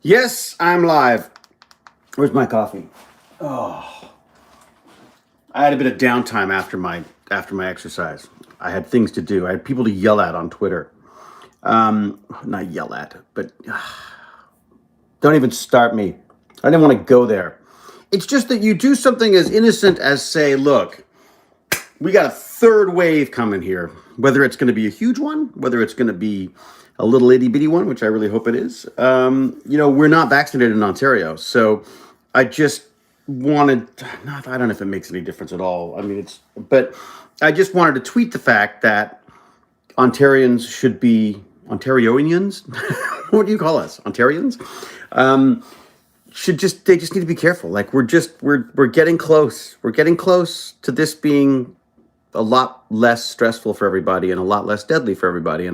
Yes, I'm live. Where's my coffee? Oh, I had a bit of downtime after my exercise. I had things to do. I had people to yell at on Twitter. Not yell at, but don't even start me. I didn't want to go there. It's just that you do something as innocent as say, look, we got a third wave coming here. Whether it's going to be a huge one, whether it's going to be a little itty bitty one, which I really hope it is. We're not vaccinated in Ontario, so I just wanted. Not, I don't know if it makes any difference at all. I mean, but I just wanted to tweet the fact that Ontarians should be Ontarians. What do you call us, Ontarians? They just need to be careful. Like we're getting close. We're getting close to this being a lot less stressful for everybody and a lot less deadly for everybody.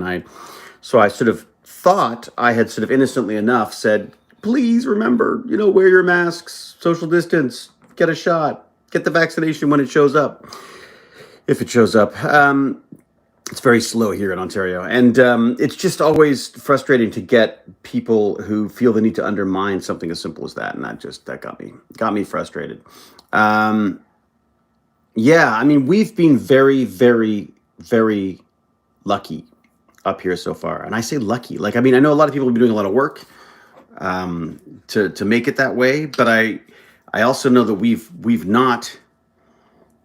So I sort of thought I had sort of innocently enough said, please remember, wear your masks, social distance, get a shot, get the vaccination when it shows up, if it shows up. It's very slow here in Ontario. And it's just always frustrating to get people who feel the need to undermine something as simple as that. And that got me frustrated. Yeah, I mean, we've been very, very, very lucky up here so far. And I say lucky. Like, I mean, I know a lot of people have been doing a lot of work to make it that way. But I also know that we've not,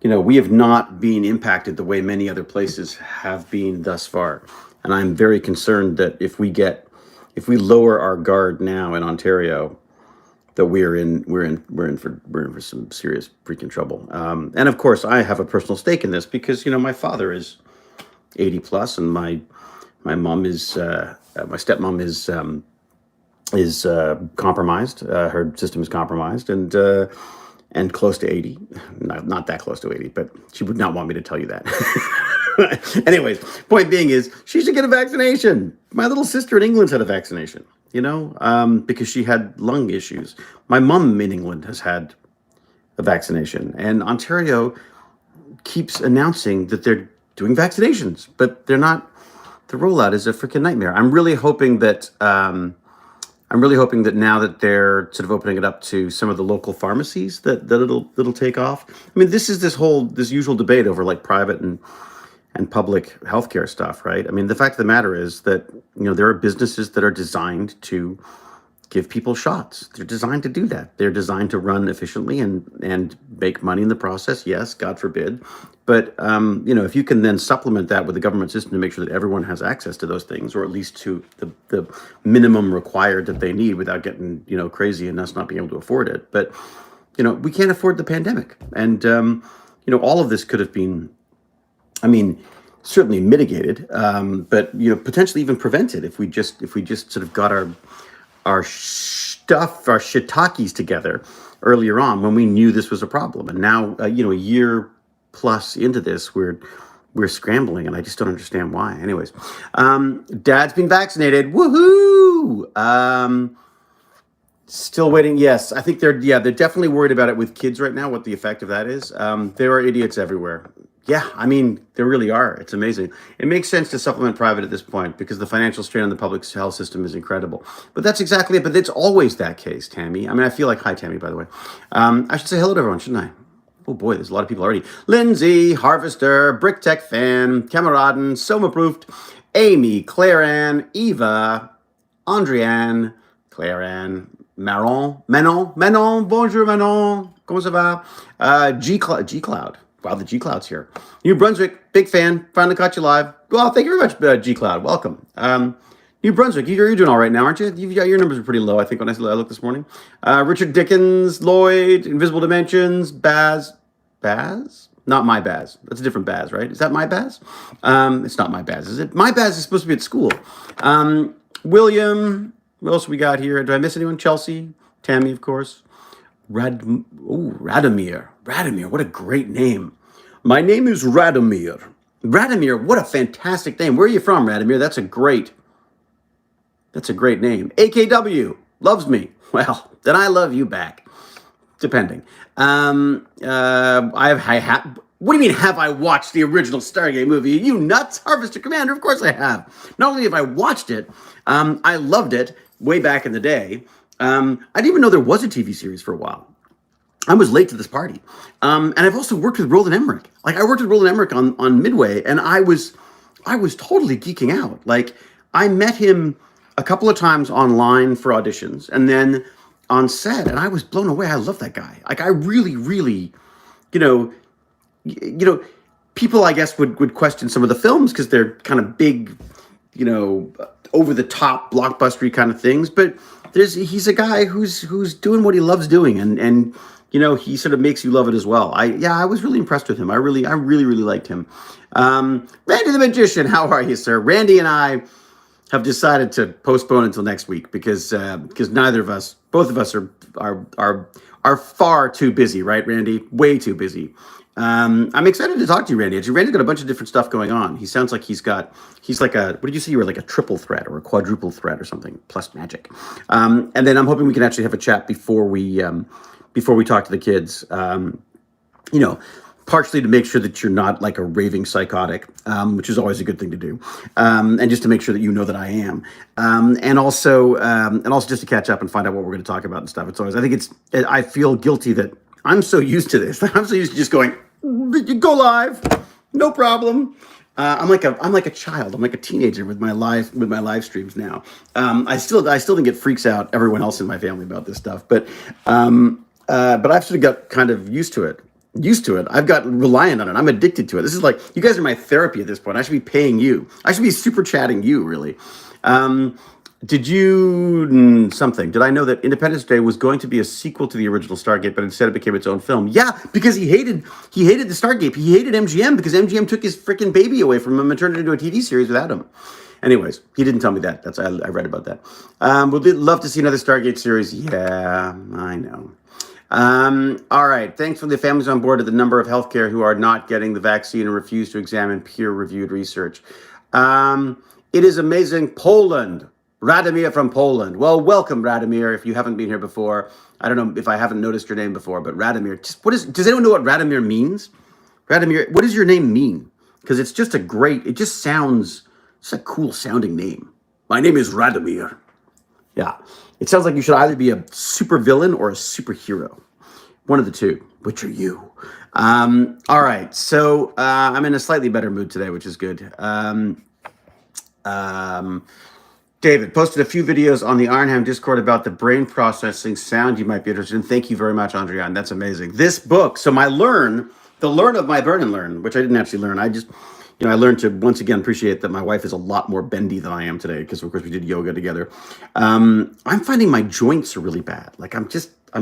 we have not been impacted the way many other places have been thus far. And I'm very concerned that if we lower our guard now in Ontario, that we're in for some serious freaking trouble. And of course, I have a personal stake in this because my father is 80 plus, and my mom is my stepmom is compromised. Her system is compromised, and close to 80. Not that close to 80, but she would not want me to tell you that. Anyways, point being is she should get a vaccination. My little sister in England's had a vaccination, because she had lung issues. My mom in England has had a vaccination, and Ontario keeps announcing that they're doing vaccinations, but they're not. The rollout is a freaking nightmare. I'm really hoping that now that they're sort of opening it up to some of the local pharmacies that it'll take off. I mean, this is this usual debate over like private and public healthcare stuff, right? I mean, the fact of the matter is that there are businesses that are designed to give people shots. They're designed to do that. They're designed to run efficiently and make money in the process. Yes, God forbid. But if you can then supplement that with a government system to make sure that everyone has access to those things, or at least to the minimum required that they need without getting crazy and us not being able to afford it. But we can't afford the pandemic, and all of this could have been, I mean, certainly mitigated, but potentially even prevented if we just sort of got our shiitakes together earlier on when we knew this was a problem. And now, a year plus into this, we're scrambling, and I just don't understand why. Anyways, Dad's been vaccinated. Woohoo! Still waiting. Yes, I think they're definitely worried about it with kids right now, what the effect of that is. There are idiots everywhere. Yeah, I mean, there really are. It's amazing. It makes sense to supplement private at this point because the financial strain on the public health system is incredible. But that's exactly it. But it's always that case, Tammy. I mean, I feel like, hi, Tammy, by the way. I should say hello to everyone, shouldn't I? Oh, boy, there's a lot of people already. Lindsay, Harvester, Brick Tech Fan, Kameraden, Soma Proofed, Amy, Claire Ann, Eva, Andriane, Claire Ann, Manon, bonjour Manon, comment ça va? G-Cloud. Wow, the G-Cloud's here. New Brunswick, big fan. Finally caught you live. Well, thank you very much, G-Cloud. Welcome. New Brunswick, you're doing all right now, aren't you? Your numbers are pretty low, I think, when I looked this morning. Richard Dickens, Lloyd, Invisible Dimensions, Baz? Not my Baz. That's a different Baz, right? Is that my Baz? It's not my Baz, is it? My Baz is supposed to be at school. William, what else we got here? Did I miss anyone? Chelsea, Tammy, of course. Radomir. Radomir, what a great name. My name is Radomir. Radomir, what a fantastic name. Where are you from, Radomir? That's a great name. AKW, loves me. Well, then I love you back. Depending. What do you mean, have I watched the original Stargate movie? You nuts? Harvester Commander, of course I have. Not only have I watched it, I loved it way back in the day. I didn't even know there was a TV series for a while. I was late to this party. And I've also worked with Roland Emmerich. Like I worked with Roland Emmerich on Midway, and I was totally geeking out. Like I met him a couple of times online for auditions, and then on set, and I was blown away. I love that guy. Like I really, really, you know, you know, people I guess would question some of the films because they're kind of big, over the top blockbustery kind of things. But he's a guy who's doing what he loves doing, and he sort of makes you love it as well. I was really impressed with him. I really liked him. Randy the Magician, how are you, sir? Randy and I have decided to postpone until next week because both of us are far too busy, right, Randy? Way too busy. I'm excited to talk to you, Randy. Randy's got a bunch of different stuff going on. He sounds like he's like what did you say? You were like a triple threat or a quadruple threat or something, plus magic. And then I'm hoping we can actually have a chat before we talk to the kids. Partially to make sure that you're not like a raving psychotic, which is always a good thing to do, and just to make sure that you know that I am, and also just to catch up and find out what we're going to talk about and stuff. I feel guilty that I'm so used to this. I'm so used to just going, go live, no problem. I'm like a child. I'm like a teenager with my live streams now. I still think it freaks out everyone else in my family about this stuff, but I've sort of got kind of used to it. I've gotten reliant on it. I'm addicted to it. This is like, you guys are my therapy at this point. I should be paying you. I should be super chatting you, really. Did I know that Independence Day was going to be a sequel to the original Stargate, but instead it became its own film? Yeah, because he hated the Stargate. He hated MGM because MGM took his freaking baby away from him and turned it into a TV series without him. Anyways, he didn't tell me that. I read about that. We'd love to see another Stargate series. Yeah, I know. All right. Thanks for the families on board at the number of healthcare who are not getting the vaccine and refuse to examine peer-reviewed research. It is amazing. Poland. Radomir from Poland. Well, welcome, Radomir. If you haven't been here before, I don't know if I haven't noticed your name before, but Radomir. Does anyone know what Radomir means? Radomir, what does your name mean? Because it's just it's a cool sounding name. My name is Radomir. Yeah. It sounds like you should either be a super villain or a superhero. One of the two. Which are you? All right. So I'm in a slightly better mood today, which is good. David posted a few videos on the Ironham Discord about the brain processing sound you might be interested in. Thank you very much, Andrian. That's amazing. This book, so the learn of my burn and learn, which I didn't actually learn. I learned to once again appreciate that my wife is a lot more bendy than I am today because, of course, we did yoga together. I'm finding my joints are really bad. Like I'm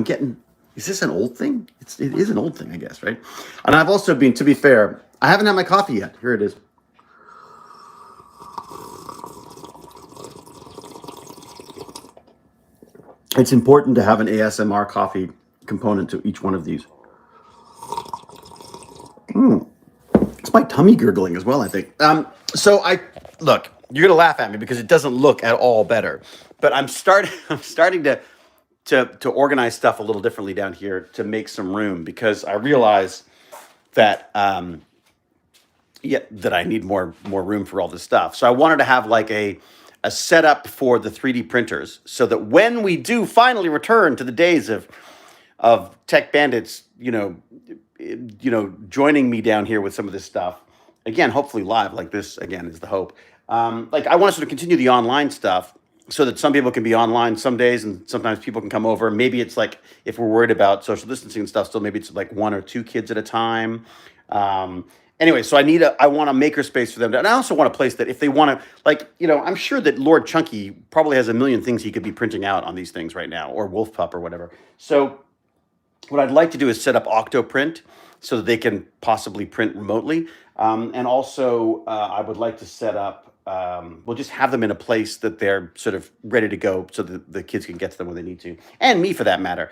getting, is this an old thing? It is an old thing, I guess, right? And I've also been, to be fair, I haven't had my coffee yet. Here it is. It's important to have an ASMR coffee component to each one of these. It's my tummy gurgling as well, I think. Look, you're gonna laugh at me because it doesn't look at all better. But I'm starting to organize stuff a little differently down here to make some room because I realize that that I need more room for all this stuff. So I wanted to have like a setup for the 3D printers so that when we do finally return to the days of Tech Bandits, joining me down here with some of this stuff, again, hopefully live like this, again, is the hope. I want to sort of continue the online stuff so that some people can be online some days and sometimes people can come over. Maybe it's like, if we're worried about social distancing and stuff, still maybe it's like 1 or 2 kids at a time. Anyway, so I want a makerspace for them. And I also want a place that if they want to, I'm sure that Lord Chunky probably has a million things he could be printing out on these things right now, or Wolf Pup or whatever. So what I'd like to do is set up Octoprint so that they can possibly print remotely. And also I would like to set up, we'll just have them in a place that they're sort of ready to go so that the kids can get to them when they need to. And me for that matter.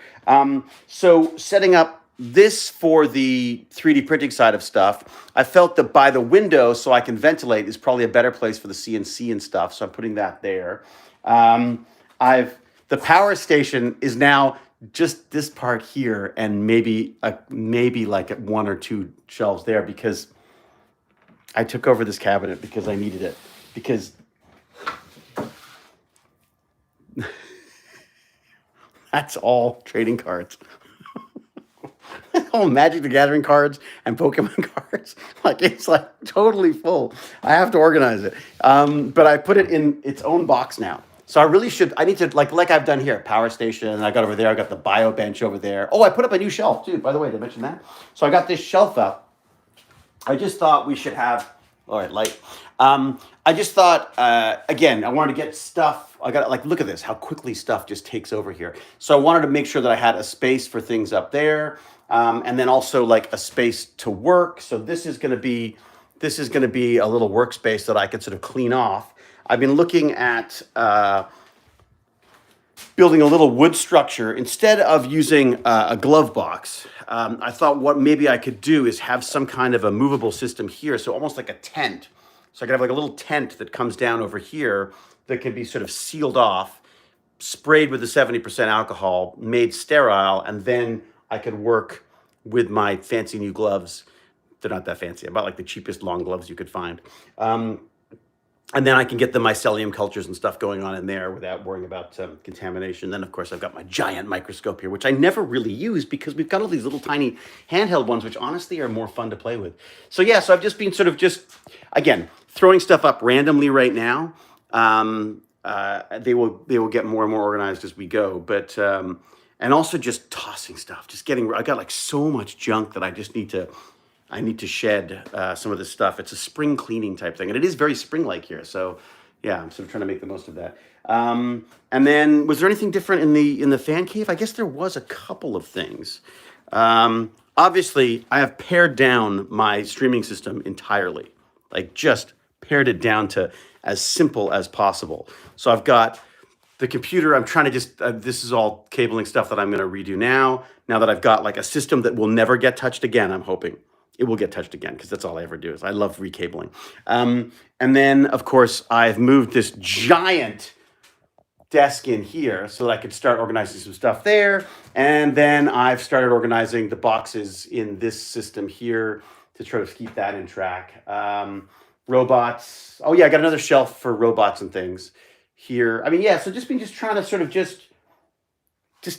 So setting up this for the 3D printing side of stuff, I felt that by the window, so I can ventilate, is probably a better place for the CNC and stuff. So I'm putting that there. The power station is now just this part here, and maybe like 1 or 2 shelves there because I took over this cabinet because I needed it. Because That's all trading cards. All Magic the Gathering cards and Pokemon cards. Like it's like totally full. I have to organize it. But I put it in its own box now. So I really should. I need to like I've done here at Power Station. And I got over there. I got the bio bench over there. Oh, I put up a new shelf too. By the way, did I mention that? So I got this shelf up. I just thought we should have. All right, light. I just thought again. I wanted to get stuff. I got like look at this. How quickly stuff just takes over here. So I wanted to make sure that I had a space for things up there. And then also like a space to work. So this is going to be a little workspace that I could sort of clean off. I've been looking at building a little wood structure instead of using a glove box. I thought what maybe I could do is have some kind of a movable system here, so almost like a tent. So I could have like a little tent that comes down over here that can be sort of sealed off, sprayed with the 70% alcohol, made sterile, and then I could work with my fancy new gloves. They're not that fancy. I bought like the cheapest long gloves you could find. And then I can get the mycelium cultures and stuff going on in there without worrying about contamination. Then, of course, I've got my giant microscope here, which I never really use because we've got all these little tiny handheld ones, which honestly are more fun to play with. So yeah, so I've just been sort of again, throwing stuff up randomly right now. They will get more and more organized as we go. But and also just tossing stuff, I got like so much junk that I need to shed some of this stuff. It's a spring cleaning type thing, and it is very spring-like here. So, yeah, I'm sort of trying to make the most of that. And then, was there anything different in the fan cave? I guess there was a couple of things. Obviously, I have pared down my streaming system entirely, like just pared it down to as simple as possible. So I've got the computer. I'm trying to this is all cabling stuff that I'm going to redo now that I've got like a system that will never get touched again. I'm hoping it will get touched again because that's all I ever do is I love recabling. And then, of course, I've moved this giant desk in here so that I could start organizing some stuff there. And then I've started organizing the boxes in this system here to try to keep that in track. Robots. Oh, yeah, I got another shelf for robots and things here. I mean, yeah, so just trying to sort of just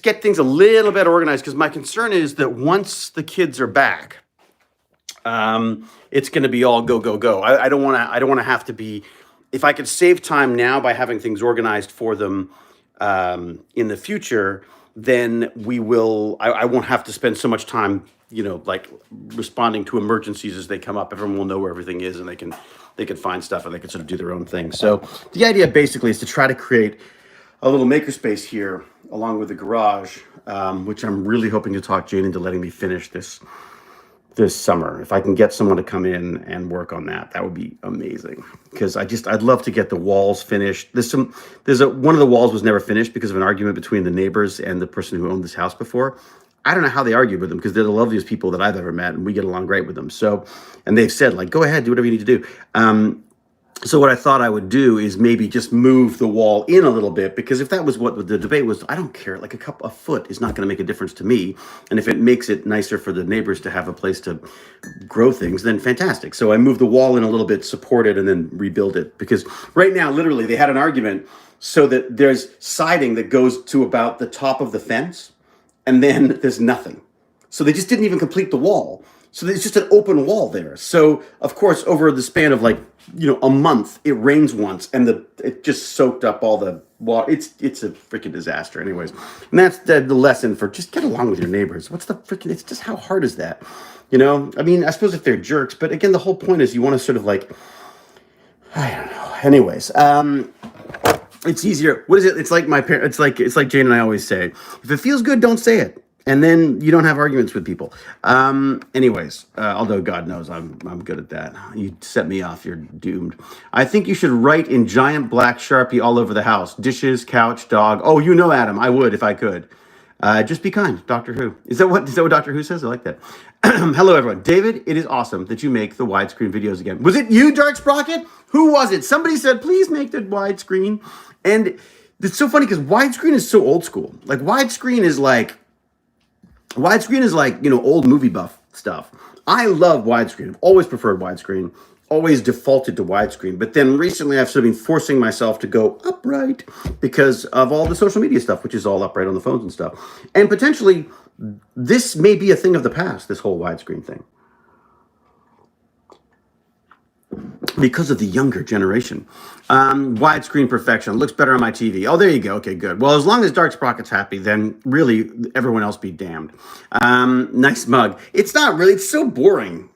get things a little bit organized because my concern is that once the kids are back, it's going to be all go, go, go. I don't want to have to be, if I could save time now by having things organized for them in the future, then I won't have to spend so much time, like responding to emergencies as they come up. Everyone will know where everything is and they can find stuff and they can sort of do their own thing. So the idea basically is to try to create a little makerspace here along with the garage, which I'm really hoping to talk Jane into letting me finish this summer. If I can get someone to come in and work on that, that would be amazing. Because I'd love to get the walls finished. One of the walls was never finished because of an argument between the neighbors and the person who owned this house before. I don't know how they argued with them because they're the loveliest people that I've ever met and we get along great with them. So, and they've said like, go ahead, do whatever you need to do. So what I thought I would do is maybe just move the wall in a little bit, because if that was what the debate was, I don't care. Like a foot is not going to make a difference to me. And if it makes it nicer for the neighbors to have a place to grow things, then fantastic. So I moved the wall in a little bit, support it, and then rebuild it. Because right now, literally, they had an argument so that there's siding that goes to about the top of the fence, and then there's nothing. So they just didn't even complete the wall. So there's just an open wall there. So, of course, over the span of a month, it rains once, and it just soaked up all the water. It's a freaking disaster anyways. And that's the lesson for just get along with your neighbors. It's just how hard is that? I mean, I suppose if they're jerks, but again, the whole point is you want to sort of I don't know. Anyways, it's easier. What is it? It's like my parents, it's like Jane and I always say, if it feels good, don't say it. And then you don't have arguments with people. Anyways, although God knows I'm good at that. You set me off, you're doomed. I think you should write in giant black Sharpie all over the house. Dishes, couch, dog. Oh, Adam, I would if I could. Just be kind, Doctor Who. Is that what Doctor Who says? I like that. Hello, everyone. David, it is awesome that you make the widescreen videos again. Was it you, Dark Sprocket? Who was it? Somebody said, please make the widescreen. And it's so funny because widescreen is so old school. Like widescreen is like old movie buff stuff. I love widescreen. I've always preferred widescreen. always defaulted to widescreen. But then recently I've sort of been forcing myself to go upright because of all the social media stuff, which is all upright on the phones and stuff. And potentially this may be a thing of the past, this whole widescreen thing, because of the younger generation. Widescreen perfection looks better on my TV. Oh, there you go. Okay, good. Well, as long as Dark Sprocket's happy, then really everyone else be damned. Nice mug. It's not really, it's so boring.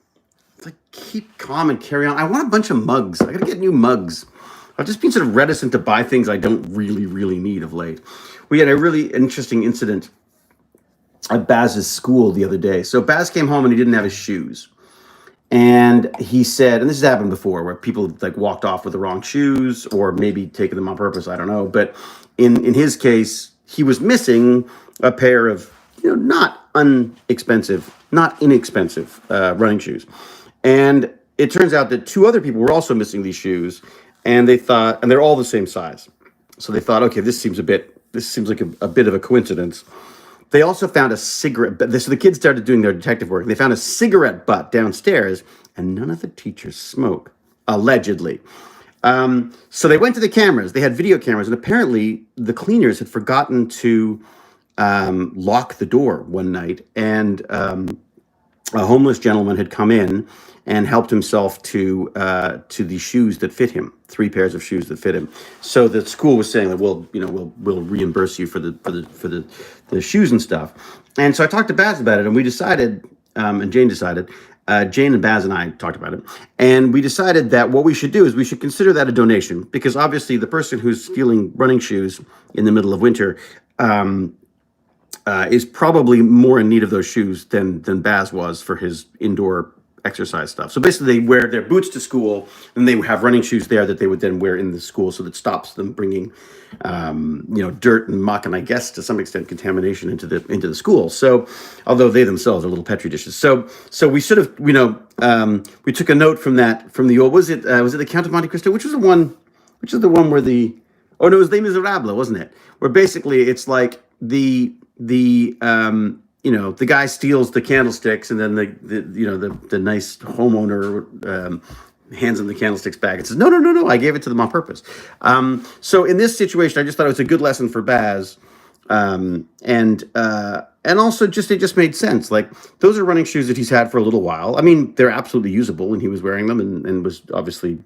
It's like, keep calm and carry on. I want a bunch of mugs. I gotta get new mugs. I've just been sort of reticent to buy things I don't really need of late. We had a really interesting incident at Baz's school the other day. So Baz came home and he didn't have his shoes. And he said, and this has happened before, where people like walked off with the wrong shoes or maybe taken them on purpose. I don't know. But in his case, he was missing a pair of, not inexpensive running shoes. And it turns out that two other people were also missing these shoes, and they thought, and they're all the same size. So they thought, okay, this seems like a bit of a coincidence. They also found a cigarette butt. So the kids started doing their detective work. They found a cigarette butt downstairs, and none of the teachers smoke, allegedly. So they went to the cameras. They had video cameras, and apparently the cleaners had forgotten to lock the door one night, and a homeless gentleman had come in and helped himself to the shoes that fit him, 3 pairs of shoes that fit him. So the school was saying that we'll reimburse you for the shoes and stuff. And so I talked to Baz about it, and we decided, and Jane decided, Jane and Baz and I talked about it, and we decided that what we should do is we should consider that a donation, because obviously the person who's stealing running shoes in the middle of winter is probably more in need of those shoes than Baz was for his indoor exercise stuff. So basically they wear their boots to school, and they have running shoes there that they would then wear in the school, so that stops them bringing dirt and muck, and I guess to some extent contamination into the school. So although they themselves are little petri dishes. So we sort of we took a note from the old, was it the Count of Monte Cristo, which is the one where it was Les Miserables, wasn't it? Where basically it's like the guy steals the candlesticks, and then the nice homeowner hands him the candlesticks back and says, no, I gave it to them on purpose. So in this situation, I just thought it was a good lesson for Baz. And also it just made sense. Like, those are running shoes that he's had for a little while. I mean, they're absolutely usable, and he was wearing them and was obviously,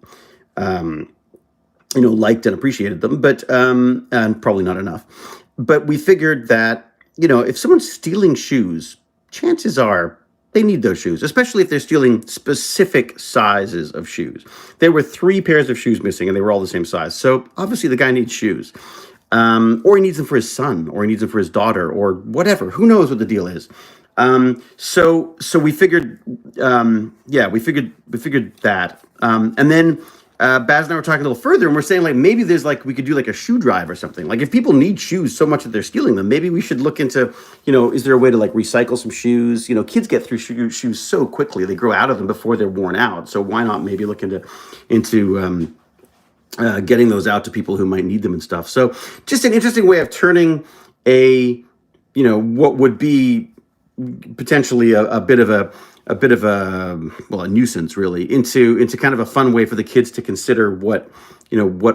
liked and appreciated them, but, and probably not enough. But we figured that, if someone's stealing shoes, chances are they need those shoes, especially if they're stealing specific sizes of shoes. There were 3 pairs of shoes missing, and they were all the same size. So obviously the guy needs shoes, or he needs them for his son, or he needs them for his daughter, or whatever. Who knows what the deal is? So we figured, we figured that, and then. Baz and I were talking a little further, and we're saying, like, maybe there's we could do like a shoe drive or something. Like, if people need shoes so much that they're stealing them, maybe we should look into, is there a way to recycle some shoes? Kids get through shoes so quickly; they grow out of them before they're worn out. So why not maybe look into getting those out to people who might need them and stuff? So just an interesting way of turning what would be potentially a bit of a nuisance, really, into kind of a fun way for the kids to consider what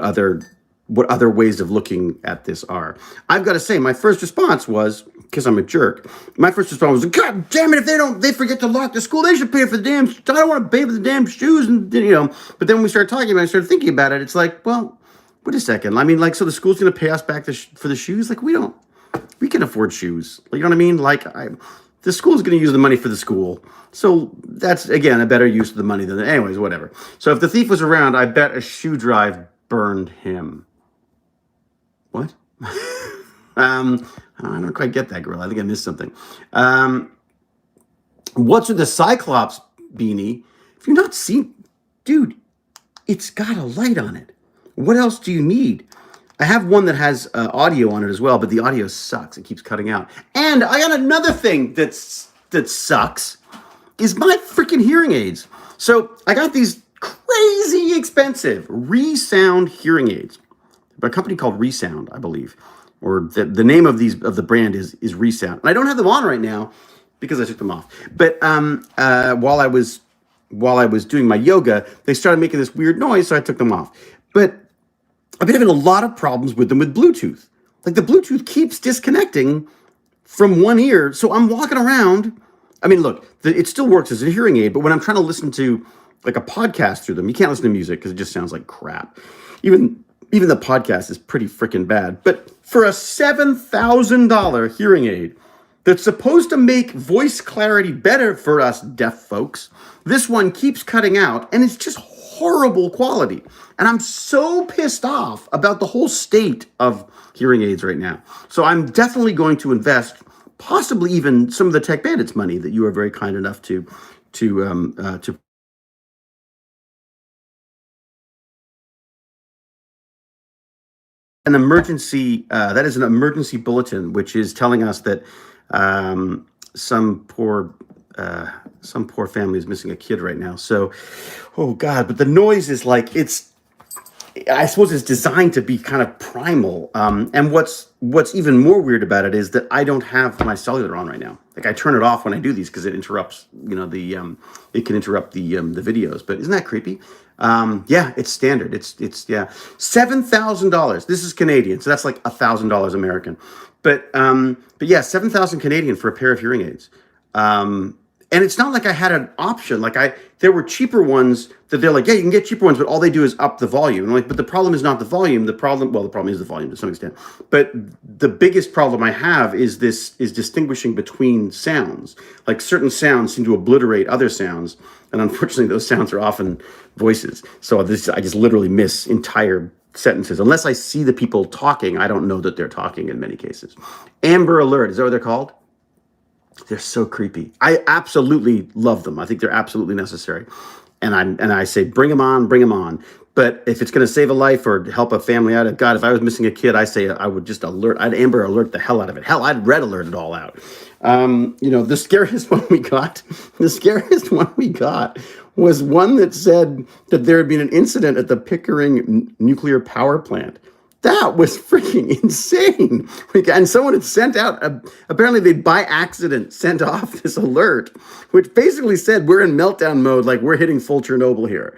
other ways of looking at this are. I've got to say, my first response was, because I'm a jerk, my first response was, God damn it, if they forget to lock the school, they should pay for the damn, I don't want to pay for the damn shoes, but then when we started talking about it, I started thinking about it, it's like, well, wait a second, I mean, so the school's going to pay us back for the shoes? We can afford shoes, you know what I mean? The school's going to use the money for the school. So that's, again, a better use of the money than... Anyways, whatever. So if the thief was around, I bet a shoe drive burned him. What? I don't quite get that, girl. I think I missed something. What's with the Cyclops beanie? If you're not seeing... Dude, it's got a light on it. What else do you need? I have one that has audio on it as well, but the audio sucks. It keeps cutting out. And I got another thing that sucks, is my freaking hearing aids. So I got these crazy expensive ReSound hearing aids by a company called ReSound, I believe, or the name of the brand is ReSound. And I don't have them on right now because I took them off. But while I was while I was doing my yoga, they started making this weird noise, so I took them off. But I've been having a lot of problems with them with Bluetooth. Like the Bluetooth keeps disconnecting from one ear. So I'm walking around. I mean, look, it still works as a hearing aid, but when I'm trying to listen to like a podcast through them, you can't listen to music because it just sounds like crap. Even the podcast is pretty freaking bad. But for a $7,000 hearing aid that's supposed to make voice clarity better for us deaf folks, this one keeps cutting out, and it's just horrible quality. And I'm so pissed off about the whole state of hearing aids right now. So I'm definitely going to invest possibly even some of the Tech Bandits money that you are very kind enough to an emergency. That is an emergency bulletin, which is telling us that some poor family is missing a kid right now. So, oh God! But the noise is like I suppose it's designed to be kind of primal. And what's even more weird about it is that I don't have my cellular on right now. Like I turn it off when I do these because it interrupts, it can interrupt the videos. But isn't that creepy? Yeah, it's standard. It's $7,000. This is Canadian, so that's like $1,000 American. But yeah, 7,000 Canadian for a pair of hearing aids. And it's not like I had an option. There were cheaper ones that they're like, yeah, you can get cheaper ones, but all they do is up the volume. And I'm like, but the problem is not the volume. The problem is the volume to some extent. But the biggest problem I have is distinguishing between sounds. Like certain sounds seem to obliterate other sounds. And unfortunately, those sounds are often voices. So I just literally miss entire sentences. Unless I see the people talking, I don't know that they're talking in many cases. Amber Alert, is that what they're called? They're so creepy. I absolutely love them. I think they're absolutely necessary. And I say, bring them on, bring them on. But if it's going to save a life or help a family out, God, if I was missing a kid, I say I would just I'd Amber Alert the hell out of it. Hell, I'd Red Alert it all out. The scariest one we got was one that said that there had been an incident at the Pickering nuclear power plant. That was freaking insane. And someone had sent out, apparently they by accident sent off this alert, which basically said we're in meltdown mode, like we're hitting full Chernobyl here.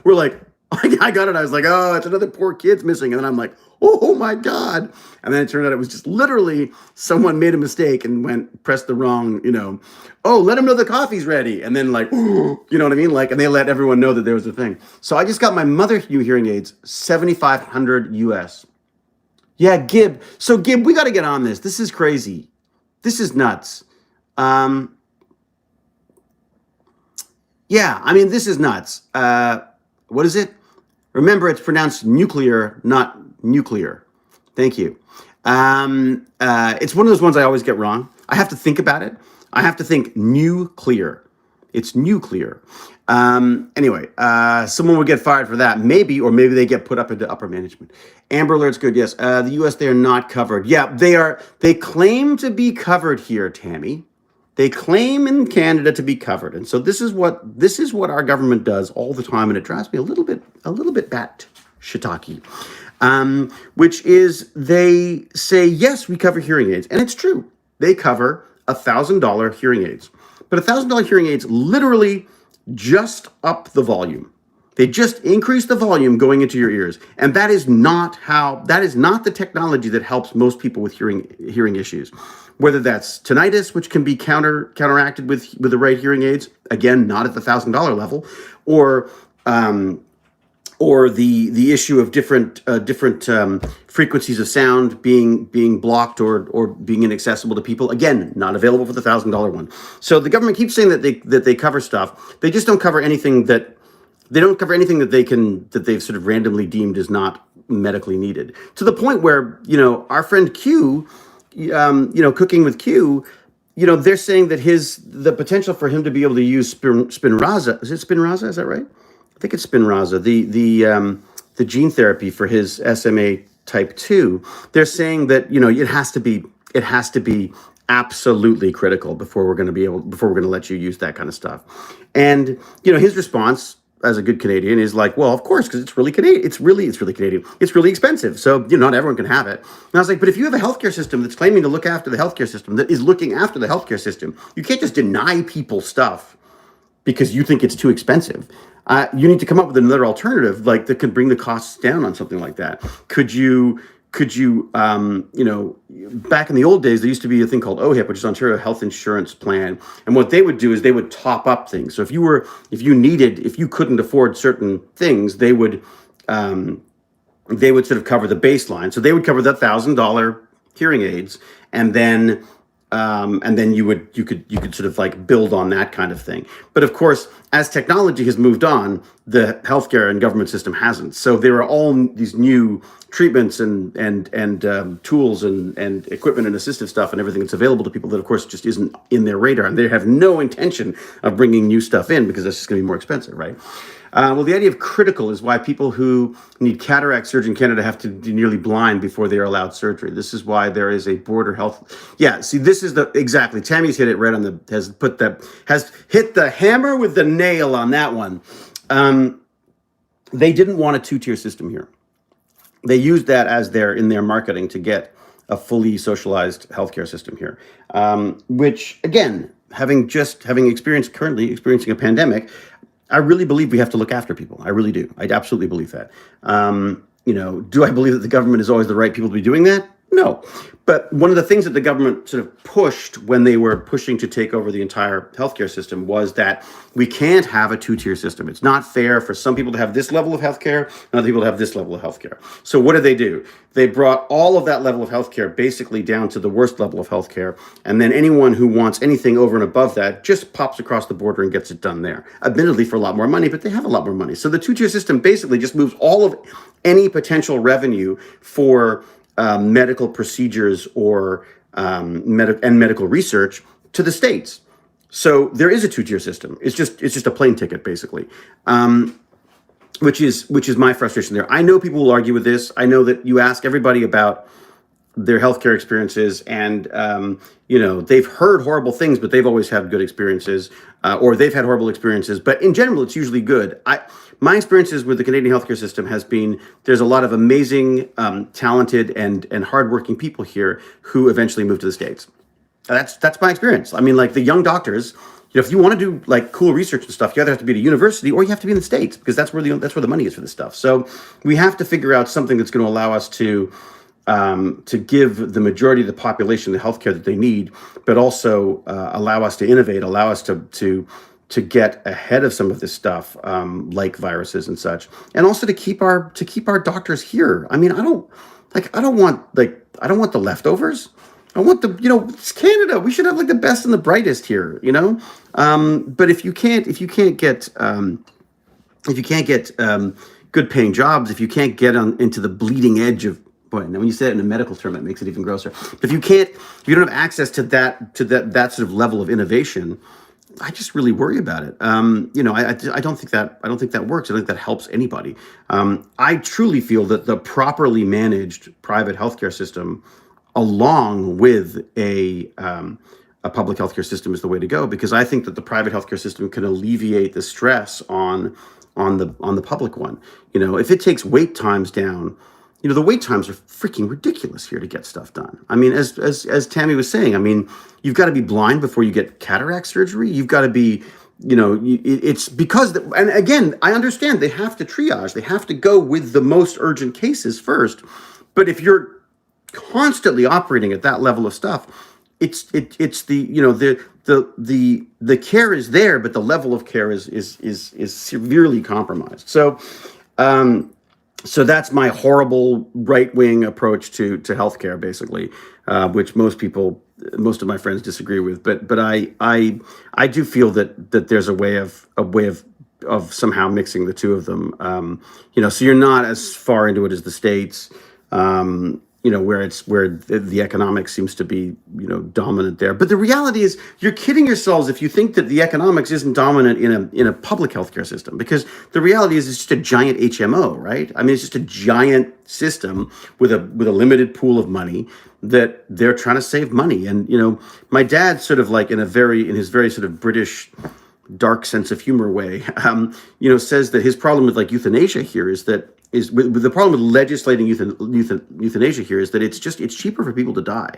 We're like, I got it. I was like, oh, it's another poor kid's missing. And then I'm like, oh my God. And then it turned out it was just literally someone made a mistake and pressed the wrong, oh, let them know the coffee's ready. And then like, you know what I mean? And they let everyone know that there was a thing. So I just got my mother new hearing aids, $7,500 US. Yeah, Gib. So Gib, we got to get on this. This is crazy. This is nuts. Yeah, I mean, this is nuts. What is it? Remember, it's pronounced nuclear, not nuclear. Thank you. It's one of those ones I always get wrong. I have to think about it. I have to think nuclear. It's nuclear. Anyway, someone would get fired for that. Maybe they get put up into upper management. Amber Alert's good. Yes. The U.S., they are not covered. Yeah, they are. They claim to be covered here, Tammy. They claim in Canada to be covered. And so this is what our government does all the time. And it drives me a little bit bat shiitake. Which is they say, yes, we cover hearing aids. And it's true. They cover $1,000 hearing aids. But $1,000 hearing aids literally just up the volume. They just increase the volume going into your ears. And that is not the technology that helps most people with hearing issues. Whether that's tinnitus, which can be counteracted with the right hearing aids, again, not at the $1,000 level, or the issue of different frequencies of sound being blocked or being inaccessible to people. Again, not available for the $1,000 one. So the government keeps saying that they cover stuff. They just don't cover anything that they've sort of randomly deemed as not medically needed. To the point where our friend Q, Cooking with Q, they're saying that the potential for him to be able to use Spinraza, is it Spinraza? Is that right? I think it's Spinraza, the gene therapy for his SMA type 2. They're saying that it has to be absolutely critical before we're going to let you use that kind of stuff. And his response, as a good Canadian, is like, well, of course, because it's really Canadian. It's really Canadian. It's really expensive. So, not everyone can have it. And I was like, but if you have a healthcare system that's claiming to look after the healthcare system, that is looking after the healthcare system, you can't just deny people stuff because you think it's too expensive. You need to come up with another alternative, like that could bring the costs down on something like that. Could you, back in the old days, there used to be a thing called OHIP, which is Ontario Health Insurance Plan. And what they would do is they would top up things. So if you couldn't afford certain things, they would sort of cover the baseline. So they would cover the $1,000 hearing aids, and then you could sort of like build on that kind of thing. But of course, as technology has moved on, the healthcare and government system hasn't. So there are all these new treatments and tools and equipment and assistive stuff and everything that's available to people that of course just isn't in their radar, and they have no intention of bringing new stuff in because that's just going to be more expensive, right? Well, the idea of critical is why people who need cataract surgery in Canada have to be nearly blind before they are allowed surgery. This is why there is a border health. Yeah, see, this is exactly. Tammy's hit it right on has hit the hammer with the nail on that one. They didn't want a two-tier system here. They used that as in their marketing to get a fully socialized healthcare system here, which again, having experiencing a pandemic, I really believe we have to look after people. I really do. I absolutely believe that. Do I believe that the government is always the right people to be doing that? No. But one of the things that the government sort of pushed when they were pushing to take over the entire healthcare system was that we can't have a two-tier system. It's not fair for some people to have this level of healthcare and other people to have this level of healthcare. So what did they do? They brought all of that level of healthcare basically down to the worst level of healthcare. And then anyone who wants anything over and above that just pops across the border and gets it done there. Admittedly for a lot more money, but they have a lot more money. So the two-tier system basically just moves all of any potential revenue for medical procedures or medical research to the states. So there is a two-tier system. It's just a plane ticket, basically, which is my frustration there. I know people will argue with this. I know that you ask everybody about their healthcare experiences, and they've heard horrible things, but they've always had good experiences, or they've had horrible experiences. But in general, it's usually good. My experiences with the Canadian healthcare system has been there's a lot of amazing, talented, and hardworking people here who eventually move to the States. That's my experience. I mean, like the young doctors, if you want to do like cool research and stuff, you either have to be at a university or you have to be in the States, because that's where the money is for this stuff. So we have to figure out something that's going to allow us to give the majority of the population the healthcare that they need, but also allow us to innovate, allow us to get ahead of some of this stuff, like viruses and such, and also to keep our doctors here. I mean, I don't want the leftovers. I want it's Canada. We should have like the best and the brightest here, But if you can't get good paying jobs, if you can't get into the bleeding edge of, boy, now when you say it in a medical term, it makes it even grosser. But if you don't have access to that sort of level of innovation, I just really worry about it. I don't think that works. I don't think that helps anybody. I truly feel that the properly managed private healthcare system, along with a public healthcare system, is the way to go, because I think that the private healthcare system can alleviate the stress on the public one. If it takes wait times down. The wait times are freaking ridiculous here to get stuff done. I mean, as Tammy was saying, I mean, you've got to be blind before you get cataract surgery. You've got to be, it's because, and again, I understand they have to triage. They have to go with the most urgent cases first. But if you're constantly operating at that level of stuff, it's the care is there, but the level of care is severely compromised. So that's my horrible right-wing approach to healthcare, basically, which most of my friends disagree with. But I do feel that there's a way of somehow mixing the two of them. So you're not as far into it as the States, where the economics seems to be dominant there. But the reality is, you're kidding yourselves if you think that the economics isn't dominant in a public healthcare system, because the reality is it's just a giant HMO, right? I mean, it's just a giant system with a limited pool of money that they're trying to save money. And my dad sort of like in his very sort of British dark sense of humor way, says that his problem with like euthanasia here is that with the problem with legislating euthanasia here is that it's cheaper for people to die.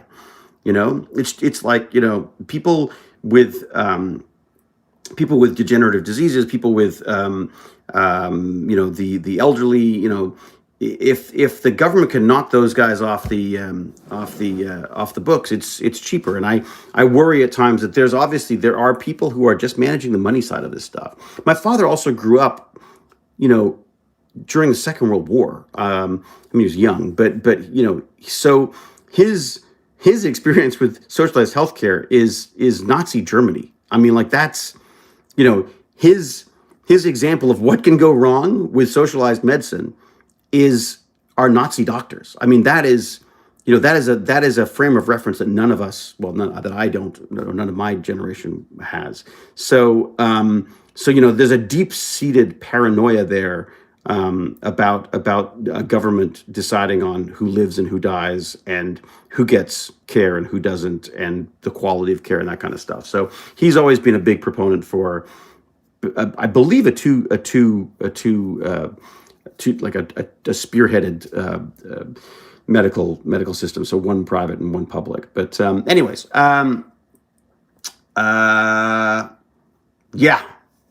It's like people with degenerative diseases, people with the elderly. If the government can knock those guys off the books, it's cheaper. And I worry at times that there are people who are just managing the money side of this stuff. My father also grew up, during the Second World War. He was young, but so his experience with socialized healthcare is Nazi Germany. I mean, like that's his example of what can go wrong with socialized medicine is our Nazi doctors. I mean, that is a frame of reference that none of us, that I don't, none of my generation has. So there's a deep-seated paranoia there about a government deciding on who lives and who dies and who gets care and who doesn't, and the quality of care and that kind of stuff. So he's always been a big proponent for, I believe, a spearheaded medical system. So one private and one public. But anyways, yeah.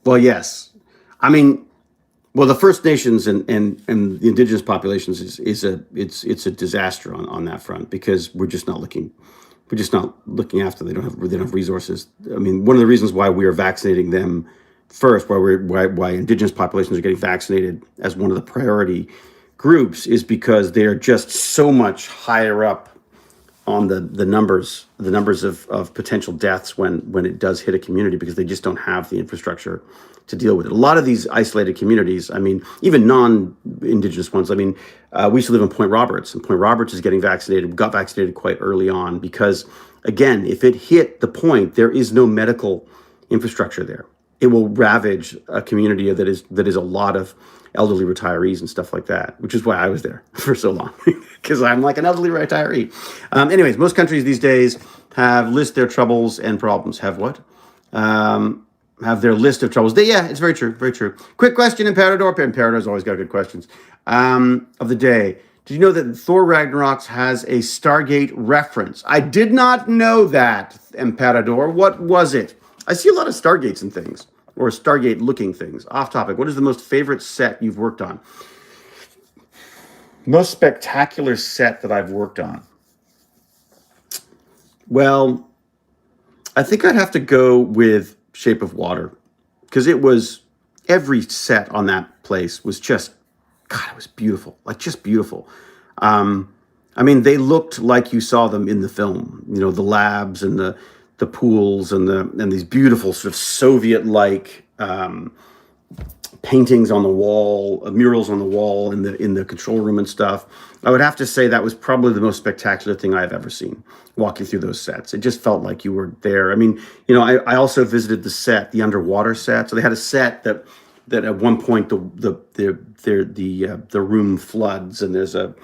Well, yes. I mean, well, the First Nations and the indigenous populations it's a disaster on that front, because we're just not looking after them. They don't have resources. I mean, one of the reasons why we are vaccinating them first, why indigenous populations are getting vaccinated as one of the priority groups, is because they are just so much higher up on the numbers of potential deaths when it does hit a community, because they just don't have the infrastructure to deal with it. A lot of these isolated communities, I mean, even non-indigenous ones, I mean, we used to live in Point Roberts, and Point Roberts is getting vaccinated, got vaccinated quite early on, because again, if it hit the point, there is no medical infrastructure there. It will ravage a community that is a lot of elderly retirees and stuff like that, which is why I was there for so long, because I'm like an elderly retiree. Anyways, most countries these days list their troubles and problems. Have what? Have their list of troubles. Yeah, it's very true, very true. Quick question, Imperador's always got good questions of the day. Did you know that Thor Ragnarok has a Stargate reference? I did not know that, Imperador. What was it? I see a lot of Stargates and things, or Stargate-looking things. Off topic, what is the most favorite set you've worked on? Most spectacular set that I've worked on? Well, I think I'd have to go with Shape of Water, because every set on that place was just, God, it was beautiful, like just beautiful. I mean, they looked like you saw them in the film, the labs and the pools and these beautiful sort of Soviet-like paintings on the wall, murals on the wall in the control room and stuff. I would have to say that was probably the most spectacular thing I've ever seen, walking through those sets. It just felt like you were there. I mean, I also visited the underwater set. So they had a set that at one point the room floods, and there's a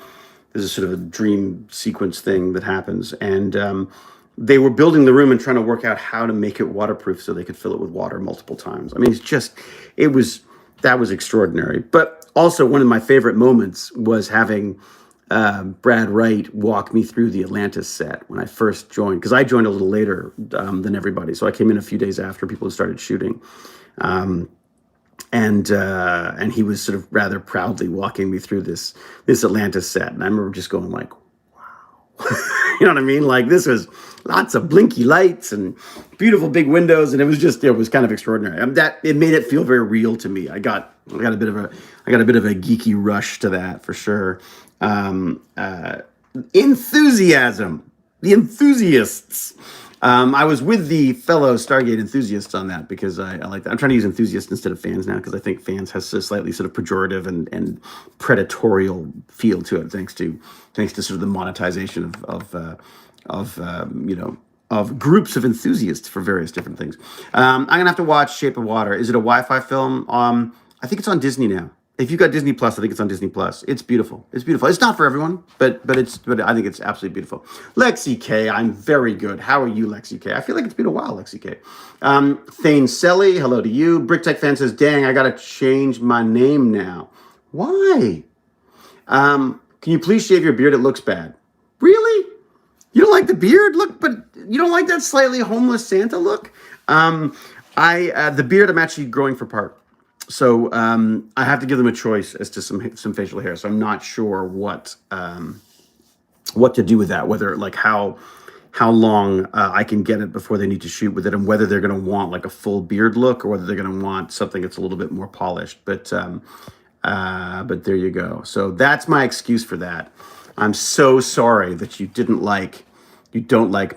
sort of a dream sequence thing that happens, and they were building the room and trying to work out how to make it waterproof so they could fill it with water multiple times. I mean, that was extraordinary. But also, one of my favorite moments was having Brad Wright walk me through the Atlantis set when I first joined, because I joined a little later than everybody. So I came in a few days after people had started shooting. And he was sort of rather proudly walking me through this Atlantis set. And I remember just going like, you know what I mean? Like, this was lots of blinky lights and beautiful big windows, and it was kind of extraordinary. That it made it feel very real to me. I got a bit of a geeky rush to that for sure. Enthusiasm, the enthusiasts. I was with the fellow Stargate enthusiasts on that, because I like that. I'm trying to use enthusiasts instead of fans now, because I think fans has a slightly sort of pejorative and predatorial feel to it, thanks to sort of the monetization of groups of enthusiasts for various different things. I'm gonna have to watch Shape of Water. Is it a Wi-Fi film? I think it's on Disney now. If you got Disney Plus, I think it's on Disney Plus. It's beautiful. It's beautiful. It's not for everyone, but I think it's absolutely beautiful. Lexi K, I'm very good. How are you, Lexi K? I feel like it's been a while, Lexi K. Thane Selly, hello to you. BrickTech fan says, dang, I gotta change my name now. Why? Can you please shave your beard? It looks bad. Really? You don't like the beard look, but you don't like that slightly homeless Santa look? The beard I'm actually growing for part. So I have to give them a choice as to some facial hair. So I'm not sure what to do with that. Whether like how long I can get it before they need to shoot with it, and whether they're going to want like a full beard look or whether they're going to want something that's a little bit more polished. But there you go. So that's my excuse for that. I'm so sorry that you don't like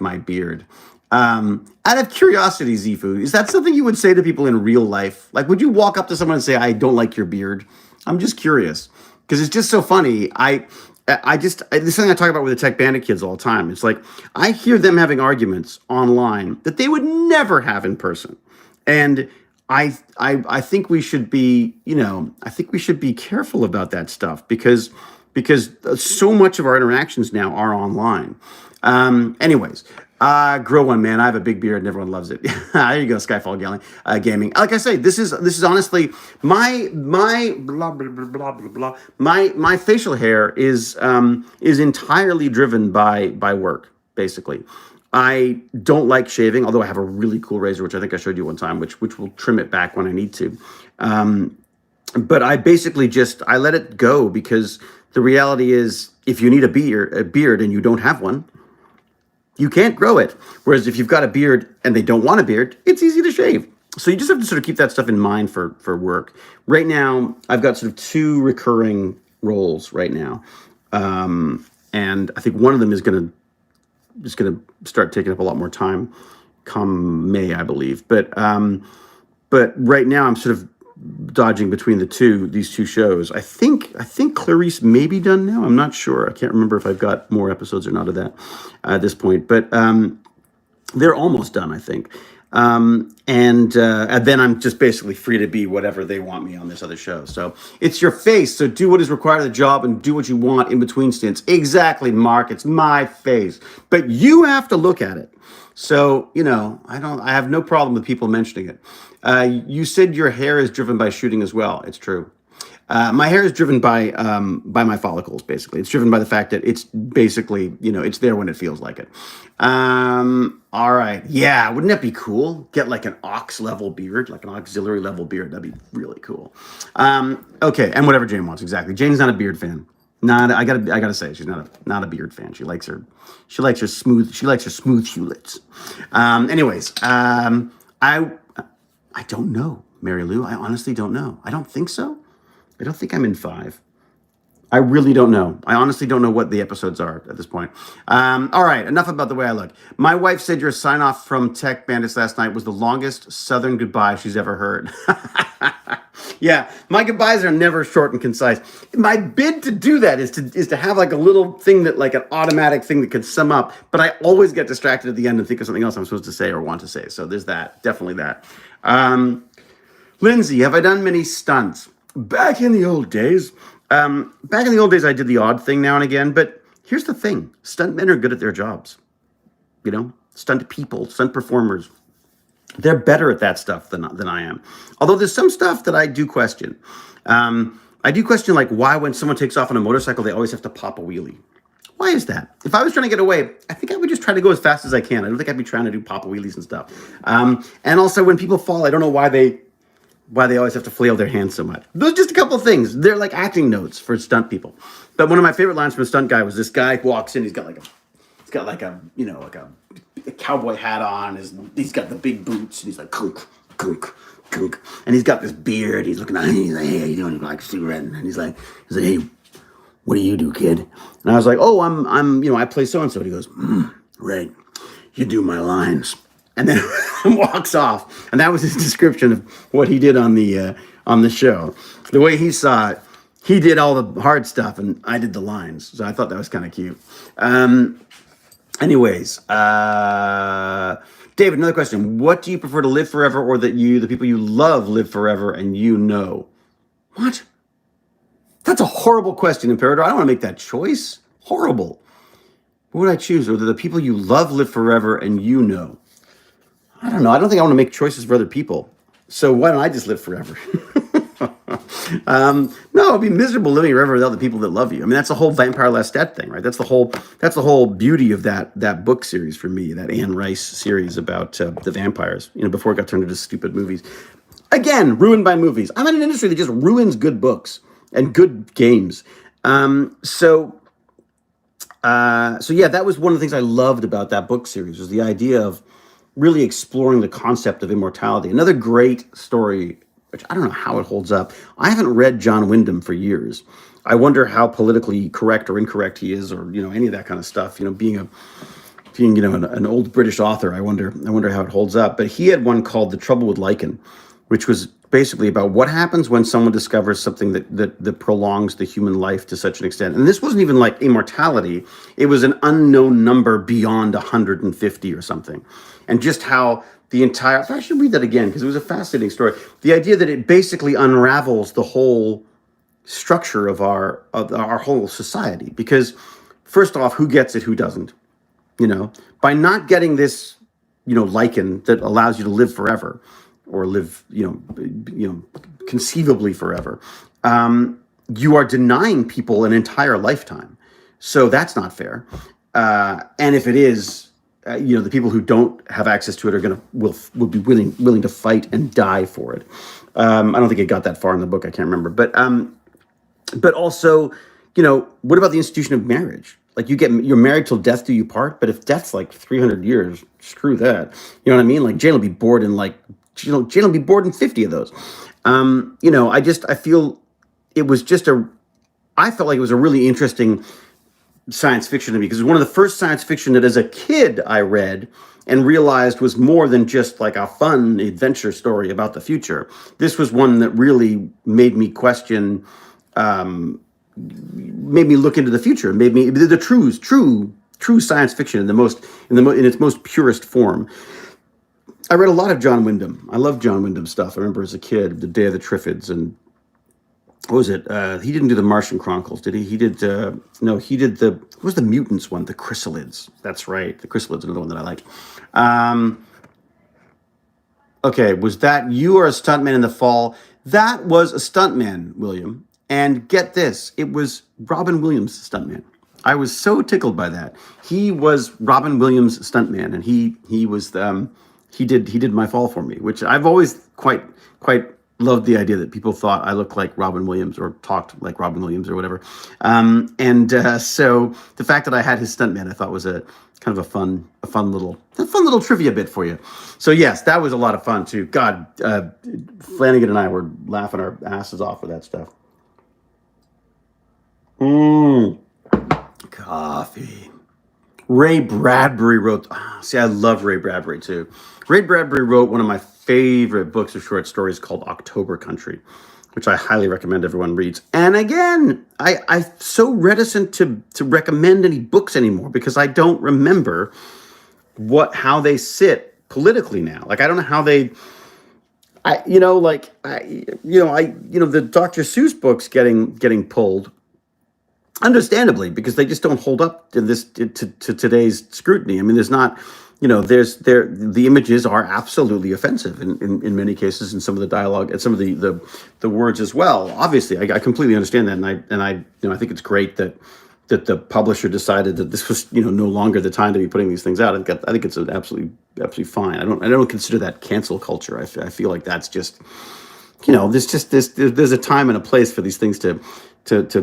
my beard. Out of curiosity, Zifu, is that something you would say to people in real life? Like, would you walk up to someone and say, I don't like your beard? I'm just curious because it's just so funny. This is something I talk about with the Tech Bandit kids all the time. It's like, I hear them having arguments online that they would never have in person. And I think we should be, I think we should be careful about that stuff because so much of our interactions now are online. Anyways, grow one, man. I have a big beard and everyone loves it. There you go, Skyfall Gaming. Like I say, this is honestly my blah blah blah blah blah blah. My facial hair is entirely driven by work, basically. I don't like shaving, although I have a really cool razor, which I think I showed you one time, which will trim it back when I need to. But I basically I let it go because the reality is, if you need a beard and you don't have one, you can't grow it. Whereas if you've got a beard and they don't want a beard, it's easy to shave. So you just have to sort of keep that stuff in mind for work. Right now, I've got sort of 2 recurring roles right now. And I think one of them is going to start taking up a lot more time come May, I believe. But right now I'm sort of dodging between these two shows. I think Clarice may be done now. I'm not sure. I can't remember if I've got more episodes or not of that at this point. But they're almost done, I think. And then I'm just basically free to be whatever they want me on this other show. So it's your face. So do what is required of the job and do what you want in between stints. Exactly, Mark. It's my face. But you have to look at it. So, I have no problem with people mentioning it. You said your hair is driven by shooting as well. It's true. My hair is driven by my follicles, basically. It's driven by the fact that it's basically, it's there when it feels like it. All right. Yeah. Wouldn't that be cool? Get like an aux level beard, like an auxiliary level beard. That'd be really cool. Okay. And whatever Jane wants. Exactly. Jane's not a beard fan. I gotta say, she's not a beard fan. She likes her smooth hewlets. Anyways, I don't know, Mary Lou. I honestly don't know. I don't think so. I don't think I'm in 5. I really don't know. I honestly don't know what the episodes are at this point. All right, enough about the way I look. My wife said your sign off from Tech Bandits last night was the longest Southern goodbye she's ever heard. Yeah, my goodbyes are never short and concise. My bid to do that is to have like a little thing that like an automatic thing that can sum up, but I always get distracted at the end and think of something else I'm supposed to say or want to say. So there's that, definitely that. Lindsay, have I done many stunts? Back in the old days, I did the odd thing now and again, but here's the thing. Stuntmen are good at their jobs. Stunt people, stunt performers. They're better at that stuff than I am. Although there's some stuff that I do question. I do question like why when someone takes off on a motorcycle, they always have to pop a wheelie. Why is that? If I was trying to get away, I think I would just try to go as fast as I can. I don't think I'd be trying to do pop wheelies and stuff. And also when people fall, I don't know why they always have to flail their hands so much. Those are just a couple of things. They're like acting notes for stunt people. But one of my favorite lines from a stunt guy was this guy walks in, he's got a cowboy hat on, he's got the big boots, and he's like clunk, clunk, clunk. And he's got this beard, he's looking at me, he's like, hey, how you doing? Like a cigarette. And he's like, hey, what do you do, kid? And I was like, oh, I play so-and-so. And he goes, right, you do my lines. And then walks off. And that was his description of what he did on the show. The way he saw it, he did all the hard stuff, and I did the lines. So I thought that was kind of cute. Anyways, David, another question. What do you prefer to live forever or that the people you love live forever and you know? What? That's a horrible question, Imperator. I don't want to make that choice. Horrible. What would I choose? Or the people you love live forever and you know? I don't know. I don't think I want to make choices for other people. So why don't I just live forever? No, it'd be miserable living forever without the people that love you. I mean, that's the whole Vampire Lestat thing, right? That's the whole beauty of that book series for me, that Anne Rice series about the vampires, before it got turned into stupid movies. Again, ruined by movies. I'm in an industry that just ruins good books and good games. So yeah, that was one of the things I loved about that book series, was the idea of really exploring the concept of immortality. Another great story, which I don't know how it holds up. I haven't read John Wyndham for years. I wonder how politically correct or incorrect he is, or any of that kind of stuff. Being an old British author, I wonder how it holds up. But he had one called The Trouble with Lycan, which was basically about what happens when someone discovers something that prolongs the human life to such an extent. And this wasn't even like immortality. It was an unknown number beyond 150 or something. And just how the entire, I should read that again because it was a fascinating story. The idea that it basically unravels the whole structure of our whole society. Because first off, who gets it, who doesn't? By not getting this, Lycan that allows you to live forever, or live, conceivably forever, you are denying people an entire lifetime. So that's not fair. And if it is, the people who don't have access to it will be willing to fight and die for it. I don't think it got that far in the book. I can't remember. But also, what about the institution of marriage? Like you're married till death do you part. But if death's like 300 years, screw that. You know what I mean? Like Jane will be bored in Jane will be bored in 50 of those. I feel it was I felt like it was a really interesting science fiction to me, because it was one of the first science fiction that as a kid I read and realized was more than just like a fun adventure story about the future. This was one that really made me question, made me look into the future, made me the true science fiction in its most purest form. I read a lot of John Wyndham. I love John Wyndham stuff. I remember as a kid, The Day of the Triffids, and what was it? He didn't do the Martian Chronicles, did he? He did, no, he did what was the Mutants one? The Chrysalids. That's right. The Chrysalids, another one that I like. Okay, was that you or a stuntman in the fall? That was a stuntman, William. And get this, it was Robin Williams' stuntman. I was so tickled by that. He was Robin Williams' stuntman, and he was he did my fall for me, which I've always quite loved the idea that people thought I looked like Robin Williams or talked like Robin Williams or whatever. So the fact that I had his stuntman, I thought was a kind of a fun little trivia bit for you. So yes, that was a lot of fun too. God, Flanagan and I were laughing our asses off with that stuff. Coffee. Ray Bradbury wrote, see, I love Ray Bradbury too. Ray Bradbury wrote one of my favorite books of short stories called October Country, which I highly recommend everyone reads. And again, I'm so reticent to recommend any books anymore because I don't remember how they sit politically now. Like, I don't know how they, the Dr. Seuss books getting pulled. Understandably, because they just don't hold up to today's scrutiny. I mean, there's not, the images are absolutely offensive in many cases, and some of the dialogue and some of the words as well. Obviously, I completely understand that, and I think it's great that the publisher decided that this was no longer the time to be putting these things out. I think it's absolutely fine. I don't consider that cancel culture. I feel like that's just there's a time and a place for these things to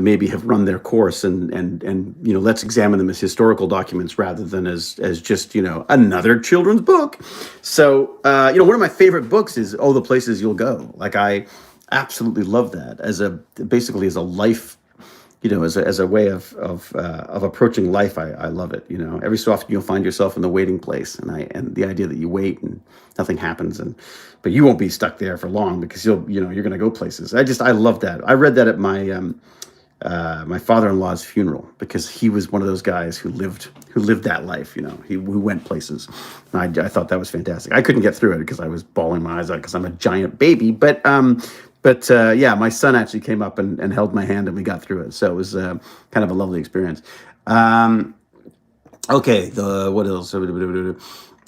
maybe have run their course, and let's examine them as historical documents rather than as just another children's book. So one of my favorite books is Oh, the Places You'll Go. Like, I absolutely love that as a life, as a way of approaching life. I love it. Every so often you'll find yourself in the waiting place, and the idea that you wait and nothing happens, but you won't be stuck there for long because you're going to go places. I love that. I read that at my father-in-law's funeral because he was one of those guys who lived that life. Who went places. And I thought that was fantastic. I couldn't get through it because I was bawling my eyes out because I'm a giant baby. But But yeah, my son actually came up and held my hand and we got through it. So it was kind of a lovely experience. Um, okay, what else?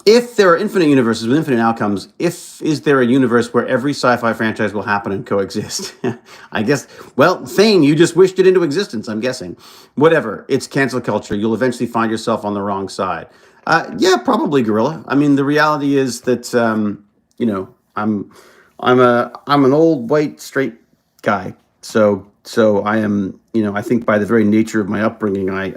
If there are infinite universes with infinite outcomes, is there a universe where every sci-fi franchise will happen and coexist? I guess. Well, Thane, you just wished it into existence. I'm guessing. Whatever. It's cancel culture. You'll eventually find yourself on the wrong side. Yeah, probably, Gorilla. I mean, the reality is that you know I'm an old white straight guy. So I am. I think by the very nature of my upbringing, I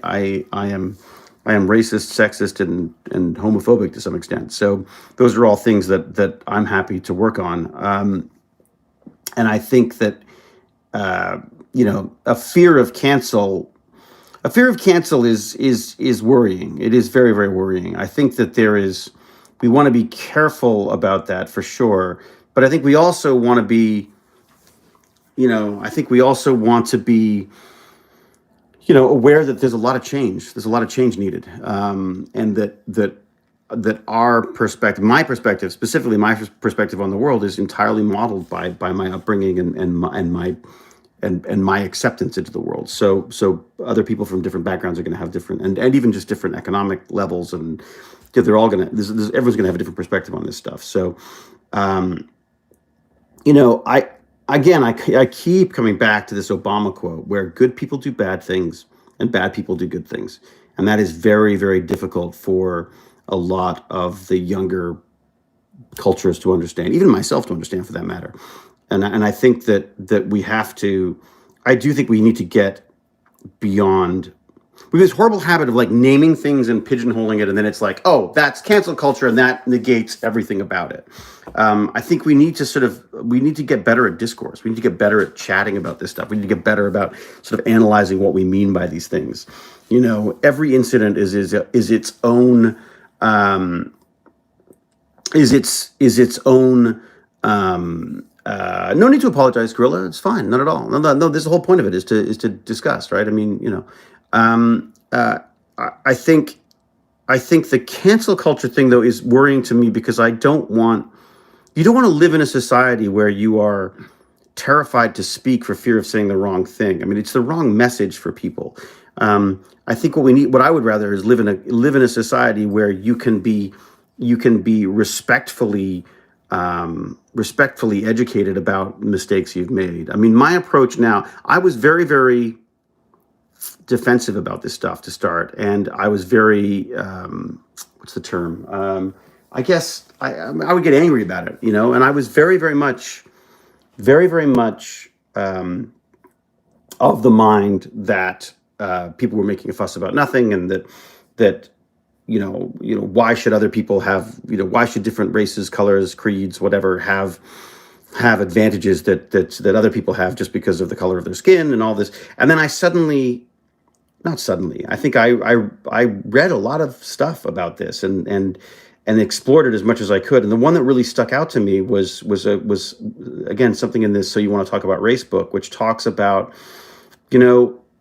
am racist, sexist, and homophobic to some extent. So those are all things that I'm happy to work on. And I think that a fear of cancel, is worrying. It is very, very worrying. I think that we want to be careful about that for sure. But I think we also want to be, aware that there's a lot of change. There's a lot of change needed, and that our perspective, my perspective, specifically my perspective on the world, is entirely modeled by my upbringing and my acceptance into the world. So other people from different backgrounds are going to have different and even just different economic levels, and they're all going to. Everyone's going to have a different perspective on this stuff. So, I keep coming back to this Obama quote where good people do bad things and bad people do good things. And that is very, very difficult for a lot of the younger cultures to understand, even myself to understand for that matter. And I think that I do think we need to get beyond. We have this horrible habit of like naming things and pigeonholing it, and then it's like, oh, that's cancel culture, and that negates everything about it. I think we need to get better at discourse. We need to get better at chatting about this stuff. We need to get better about sort of analyzing what we mean by these things. Every incident is its own no need to apologize, Gorilla. It's fine, not at all. No. This is the whole point of it is to discuss, right? I mean, I think the cancel culture thing though is worrying to me because you don't want to live in a society where you are terrified to speak for fear of saying the wrong thing. I mean, it's the wrong message for people. I think what I would rather is live in a society where you can be respectfully educated about mistakes you've made. I mean, my approach now, I was very, very defensive about this stuff to start, and I was very what's the term? I guess I would get angry about it, and I was very, very much of the mind that people were making a fuss about nothing, and that why should other people have, why should different races, colors, creeds, whatever have advantages that other people have just because of the color of their skin and all this. And then I think I read a lot of stuff about this and explored it as much as I could. And the one that really stuck out to me was again something in this "So You Want to Talk About Race" book, which talks about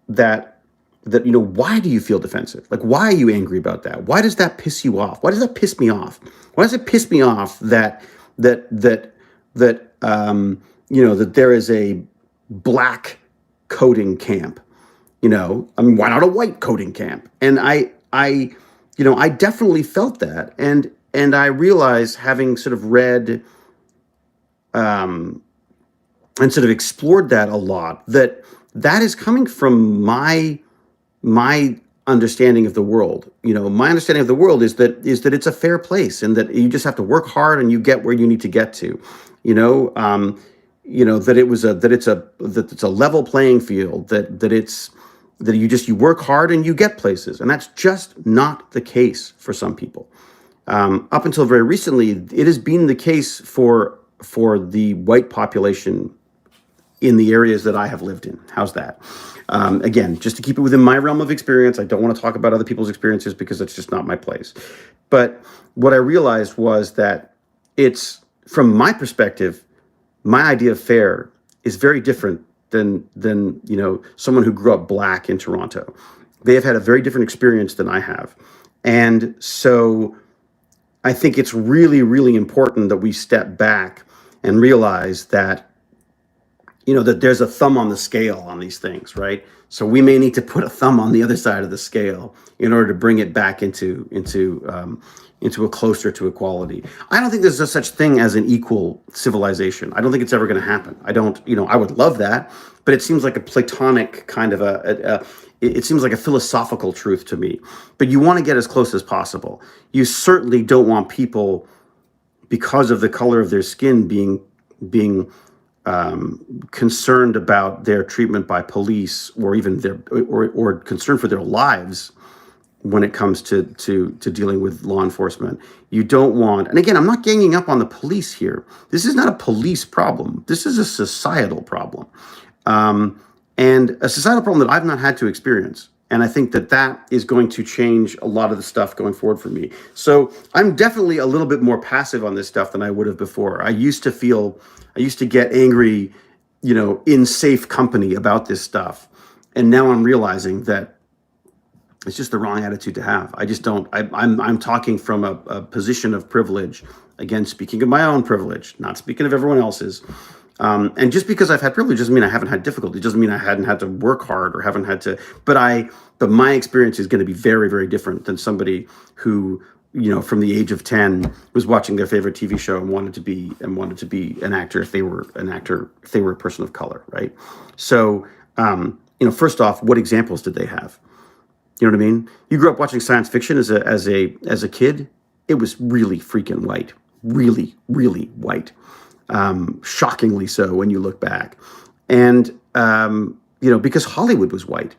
that why do you feel defensive? Like, why are you angry about that? Why does that piss you off? Why does that piss me off? Why does it piss me off that there is a black coding camp? I mean, why not a white coding camp? And I definitely felt that, and I realized, having sort of read and sort of explored that a lot, that is coming from my understanding of the world. My understanding of the world is that it's a fair place, and that you just have to work hard and you get where you need to get to. That it's a level playing field. That you work hard and you get places, and that's just not the case for some people. Up until very recently, it has been the case for the white population in the areas that I have lived in. How's that? Again, just to keep it within my realm of experience, I don't want to talk about other people's experiences because it's just not my place. But what I realized was that it's, from my perspective, my idea of fair is very different than someone who grew up black in Toronto. They have had a very different experience than I have. And so I think it's really, really important that we step back and realize that that there's a thumb on the scale on these things, right? So we may need to put a thumb on the other side of the scale in order to bring it back into a closer to equality. I don't think there's a such thing as an equal civilization. I don't think it's ever going to happen. I don't, I would love that, but it seems like a Platonic kind of it seems like a philosophical truth to me. But you want to get as close as possible. You certainly don't want people, because of the color of their skin, being concerned about their treatment by police, or even or concerned for their lives when it comes to dealing with law enforcement. You don't want, and again, I'm not ganging up on the police here. This is not a police problem. This is a societal problem, and a societal problem that I've not had to experience. And I think that is going to change a lot of the stuff going forward for me. So I'm definitely a little bit more passive on this stuff than I would have before. I used to get angry, in safe company about this stuff. And now I'm realizing that it's just the wrong attitude to have. I just don't, I'm talking from a position of privilege, again, speaking of my own privilege, not speaking of everyone else's. And just because I've had privilege doesn't mean I haven't had difficulty. It doesn't mean I hadn't had to work hard or haven't had to, but my experience is going to be very, very different than somebody who, from the age of 10 was watching their favorite TV show and wanted to be an actor if they were a person of color. Right. So, first off, what examples did they have? You know what I mean? You grew up watching science fiction as a kid. It was really freaking white, really, really white. Shockingly so when you look back, and because Hollywood was white,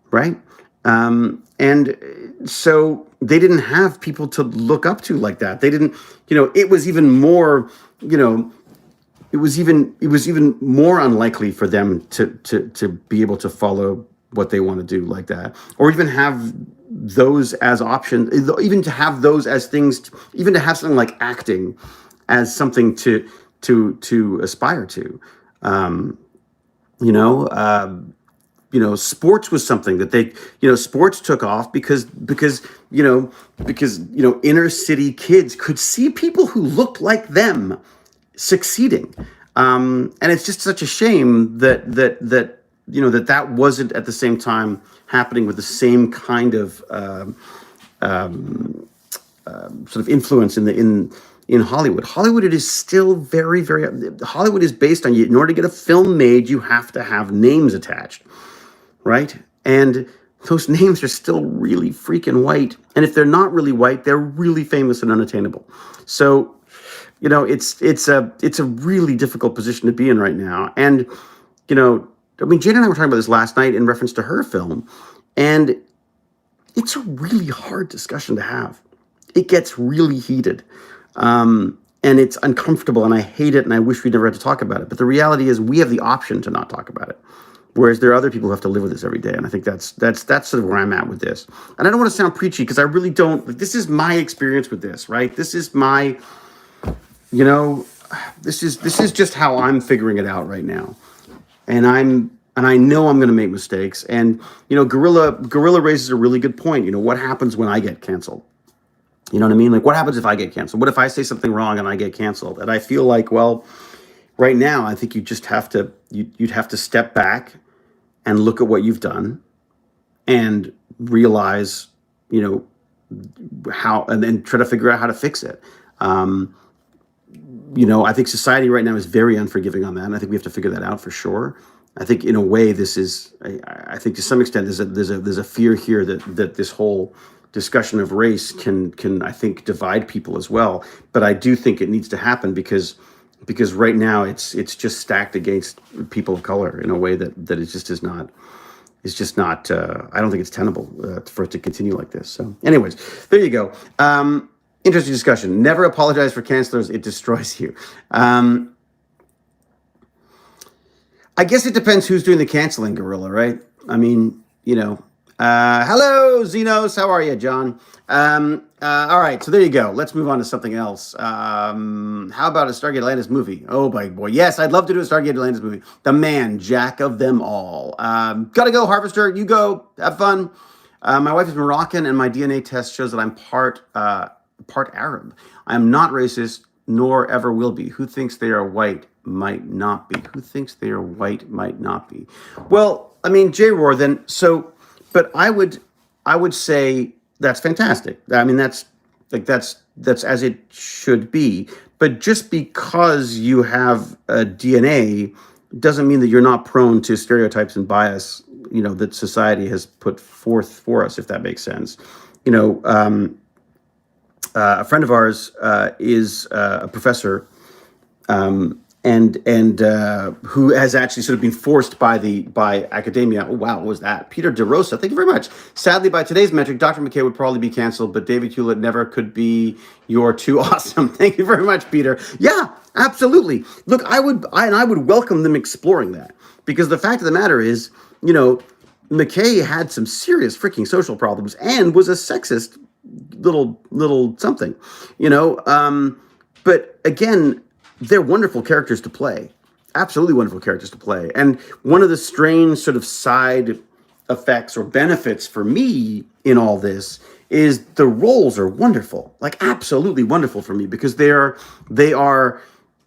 right? And so they didn't have people to look up to like that. They didn't, it was even more, it was even more unlikely for them to be able to follow what they want to do like that, or even have those as options, even to have those as things, even to have something like acting as something to aspire to. Sports was something that they, sports took off because inner city kids could see people who looked like them succeeding. And it's just such a shame that wasn't at the same time happening with the same kind of sort of influence in Hollywood. Hollywood, it is still very, very, Hollywood is based on, in order to get a film made, you have to have names attached, right? And those names are still really freaking white. And if they're not really white, they're really famous and unattainable. So, it's a really difficult position to be in right now. And, Jane and I were talking about this last night in reference to her film, and it's a really hard discussion to have. It gets really heated. And it's uncomfortable, and I hate it, and I wish we never had to talk about it. But the reality is we have the option to not talk about it, whereas there are other people who have to live with this every day. And I think that's sort of where I'm at with this. And I don't want to sound preachy, because I really don't. This is my experience with this, right? This is my, this is just how I'm figuring it out right now. And I know I'm going to make mistakes. And, Gorilla raises a really good point. What happens when I get canceled? You know what I mean? Like, what happens if I get canceled? What if I say something wrong and I get canceled? And I feel like, well, right now, I think you just have to, you'd have to step back and look at what you've done and realize, how, and then try to figure out how to fix it. I think society right now is very unforgiving on that. And I think we have to figure that out for sure. I think in a way, this is, I think to some extent, there's a fear here that this whole discussion of race can I think divide people as well. But I do think it needs to happen because right now it's just stacked against people of color in a way that it just is not. It's just not. I don't think it's tenable for it to continue like this. So, anyways, there you go. Interesting discussion. Never apologize for cancelers. It destroys you. I guess it depends who's doing the canceling, Gorilla, right? I mean, hello, Xenos. How are you, John? All right, so there you go. Let's move on to something else. How about a Stargate Atlantis movie? Oh, boy. Yes, I'd love to do a Stargate Atlantis movie. The man, Jack of them all. Gotta go, Harvester. You go. Have fun. My wife is Moroccan, and my DNA test shows that I'm part Arab. I am not racist, nor ever will be. Who thinks they are white? might not be. Who thinks they are white might not be. Well, I mean, J-Roar then, so, but I would say that's fantastic. I mean, that's as it should be. But just because you have a DNA doesn't mean that you're not prone to stereotypes and bias, that society has put forth for us, if that makes sense. A friend of ours is a professor, and who has actually sort of been forced by academia. Oh, wow, what was that? Peter DeRosa, thank you very much. Sadly, by today's metric, Dr. McKay would probably be canceled, but David Hewlett never could be. You're too awesome. Thank you very much, Peter. Yeah, absolutely. Look, I would welcome them exploring that, because the fact of the matter is, McKay had some serious freaking social problems and was a sexist little something, but again, they're wonderful characters to play, absolutely wonderful characters to play. And one of the strange sort of side effects or benefits for me in all this is the roles are wonderful, like absolutely wonderful for me, because they are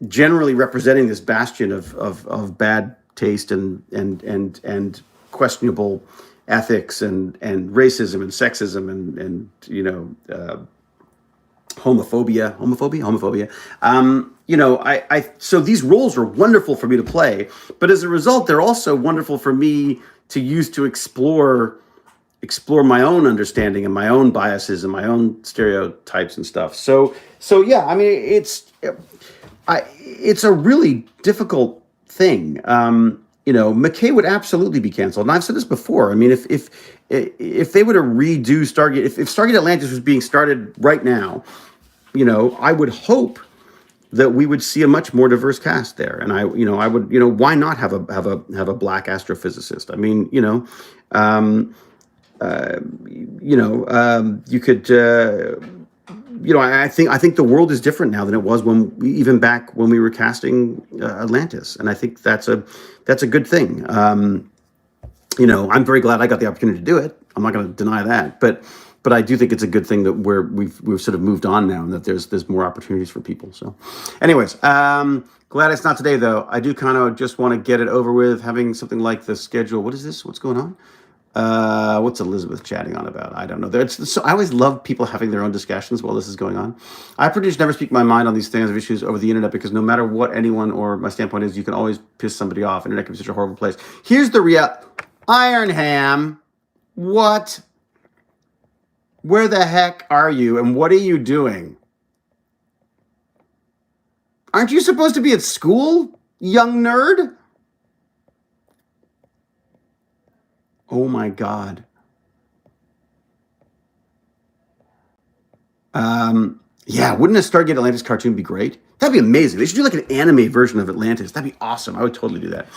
generally representing this bastion of bad taste and questionable ethics and racism and sexism and homophobia. So these roles are wonderful for me to play, but as a result, they're also wonderful for me to use to explore my own understanding and my own biases and my own stereotypes and stuff. So yeah, I mean, it's a really difficult thing. McKay would absolutely be canceled. And I've said this before. I mean, if they were to redo Stargate, if Stargate Atlantis was being started right now, I would hope that we would see a much more diverse cast there. And I would, why not have a black astrophysicist? I mean, you could. I think the world is different now than it was even back when we were casting Atlantis, and I think that's a good thing. I'm very glad I got the opportunity to do it. I'm not going to deny that, but I do think it's a good thing that we've sort of moved on now, and that there's more opportunities for people. So, anyways, glad it's not today though. I do kind of just want to get it over with. Having something like the schedule. What is this? What's going on? What's Elizabeth chatting on about? I don't know. So I always love people having their own discussions while this is going on. I produce never speak my mind on these things of issues over the internet, because no matter what anyone or my standpoint is, you can always piss somebody off. Internet can be such a horrible place. Here's the real Ironham. What? Where the heck are you? And what are you doing? Aren't you supposed to be at school, young nerd? Oh my God. Yeah, wouldn't a Stargate Atlantis cartoon be great? That'd be amazing. They should do like an anime version of Atlantis. That'd be awesome. I would totally do that.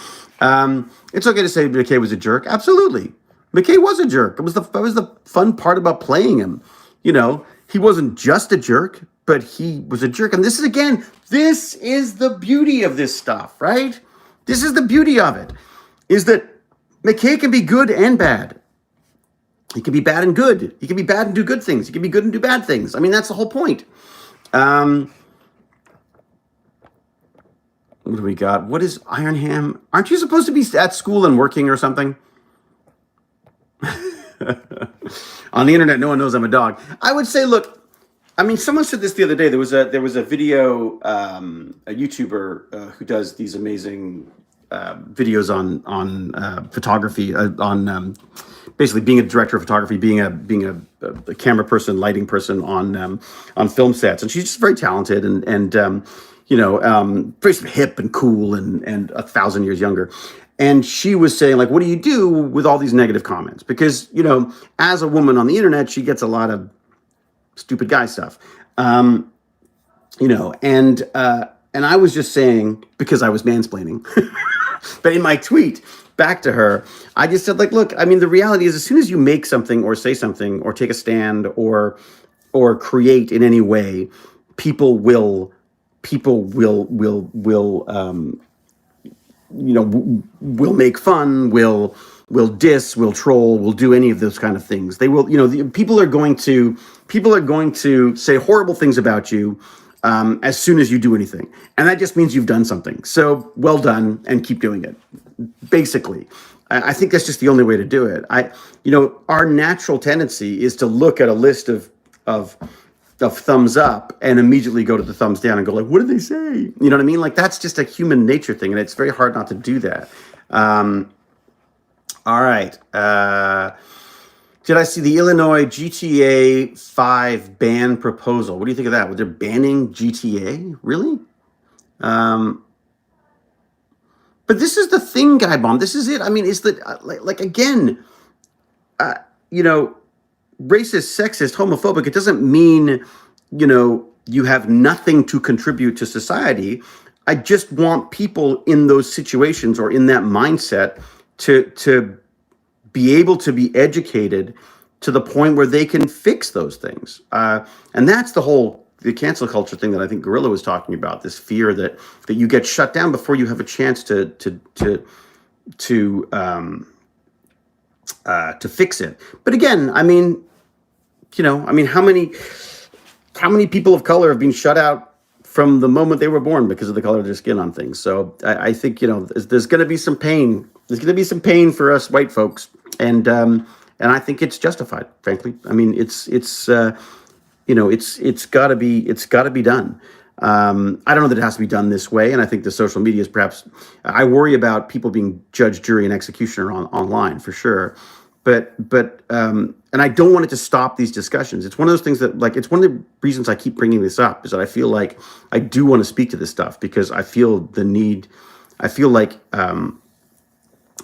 It's okay to say McKay was a jerk. Absolutely. McKay was a jerk. That was the fun part about playing him. He wasn't just a jerk, but he was a jerk. And this is the beauty of this stuff, right? This is the beauty of it, is that McKay can be good and bad. He can be bad and good. He can be bad and do good things. He can be good and do bad things. I mean, that's the whole point. What do we got? What is Ironham? Aren't you supposed to be at school and working or something? On the internet, no one knows I'm a dog. I would say, look, I mean, someone said this the other day. There was a video, a YouTuber who does these amazing videos on photography, on basically being a director of photography, being a camera person, lighting person on film sets, and she's just very talented and very hip and cool and 1,000 years younger. And she was saying, like, what do you do with all these negative comments? Because as a woman on the internet, she gets a lot of stupid guy stuff, and I was just saying, because I was mansplaining. But in my tweet back to her, I just said, like, look, I mean, the reality is, as soon as you make something or say something or take a stand or create in any way, people will make fun, will diss, will troll, will do any of those kind of things. They will, people are going to say horrible things about you, as soon as you do anything. And that just means you've done something. So well done, and keep doing it. Basically, I think that's just the only way to do it. Our natural tendency is to look at a list of thumbs up and immediately go to the thumbs down and go like, what did they say? You know what I mean? Like, that's just a human nature thing, and it's very hard not to do that. All right. Did I see the Illinois GTA 5 ban proposal? What do you think of that? Well, they're banning GTA? Really? But this is the thing, Guy Bomb. This is it. I mean, is that, again, racist, sexist, homophobic, it doesn't mean, you have nothing to contribute to society. I just want people in those situations or in that mindset to be able to be educated to the point where they can fix those things. And that's the cancel culture thing that I think Gorilla was talking about, this fear that you get shut down before you have a chance to fix it. But again, I mean, how many people of color have been shut out from the moment they were born because of the color of their skin on things? So I think, there's going to be some pain. There's going to be some pain for us white folks. And I think it's justified, frankly. I mean, it's got to be done. I don't know that it has to be done this way, and I think the social media is perhaps. I worry about people being judge, jury, and executioner online for sure, but and I don't want it to stop these discussions. It's one of those things that, it's one of the reasons I keep bringing this up, is that I feel like I do want to speak to this stuff because I feel the need. I feel like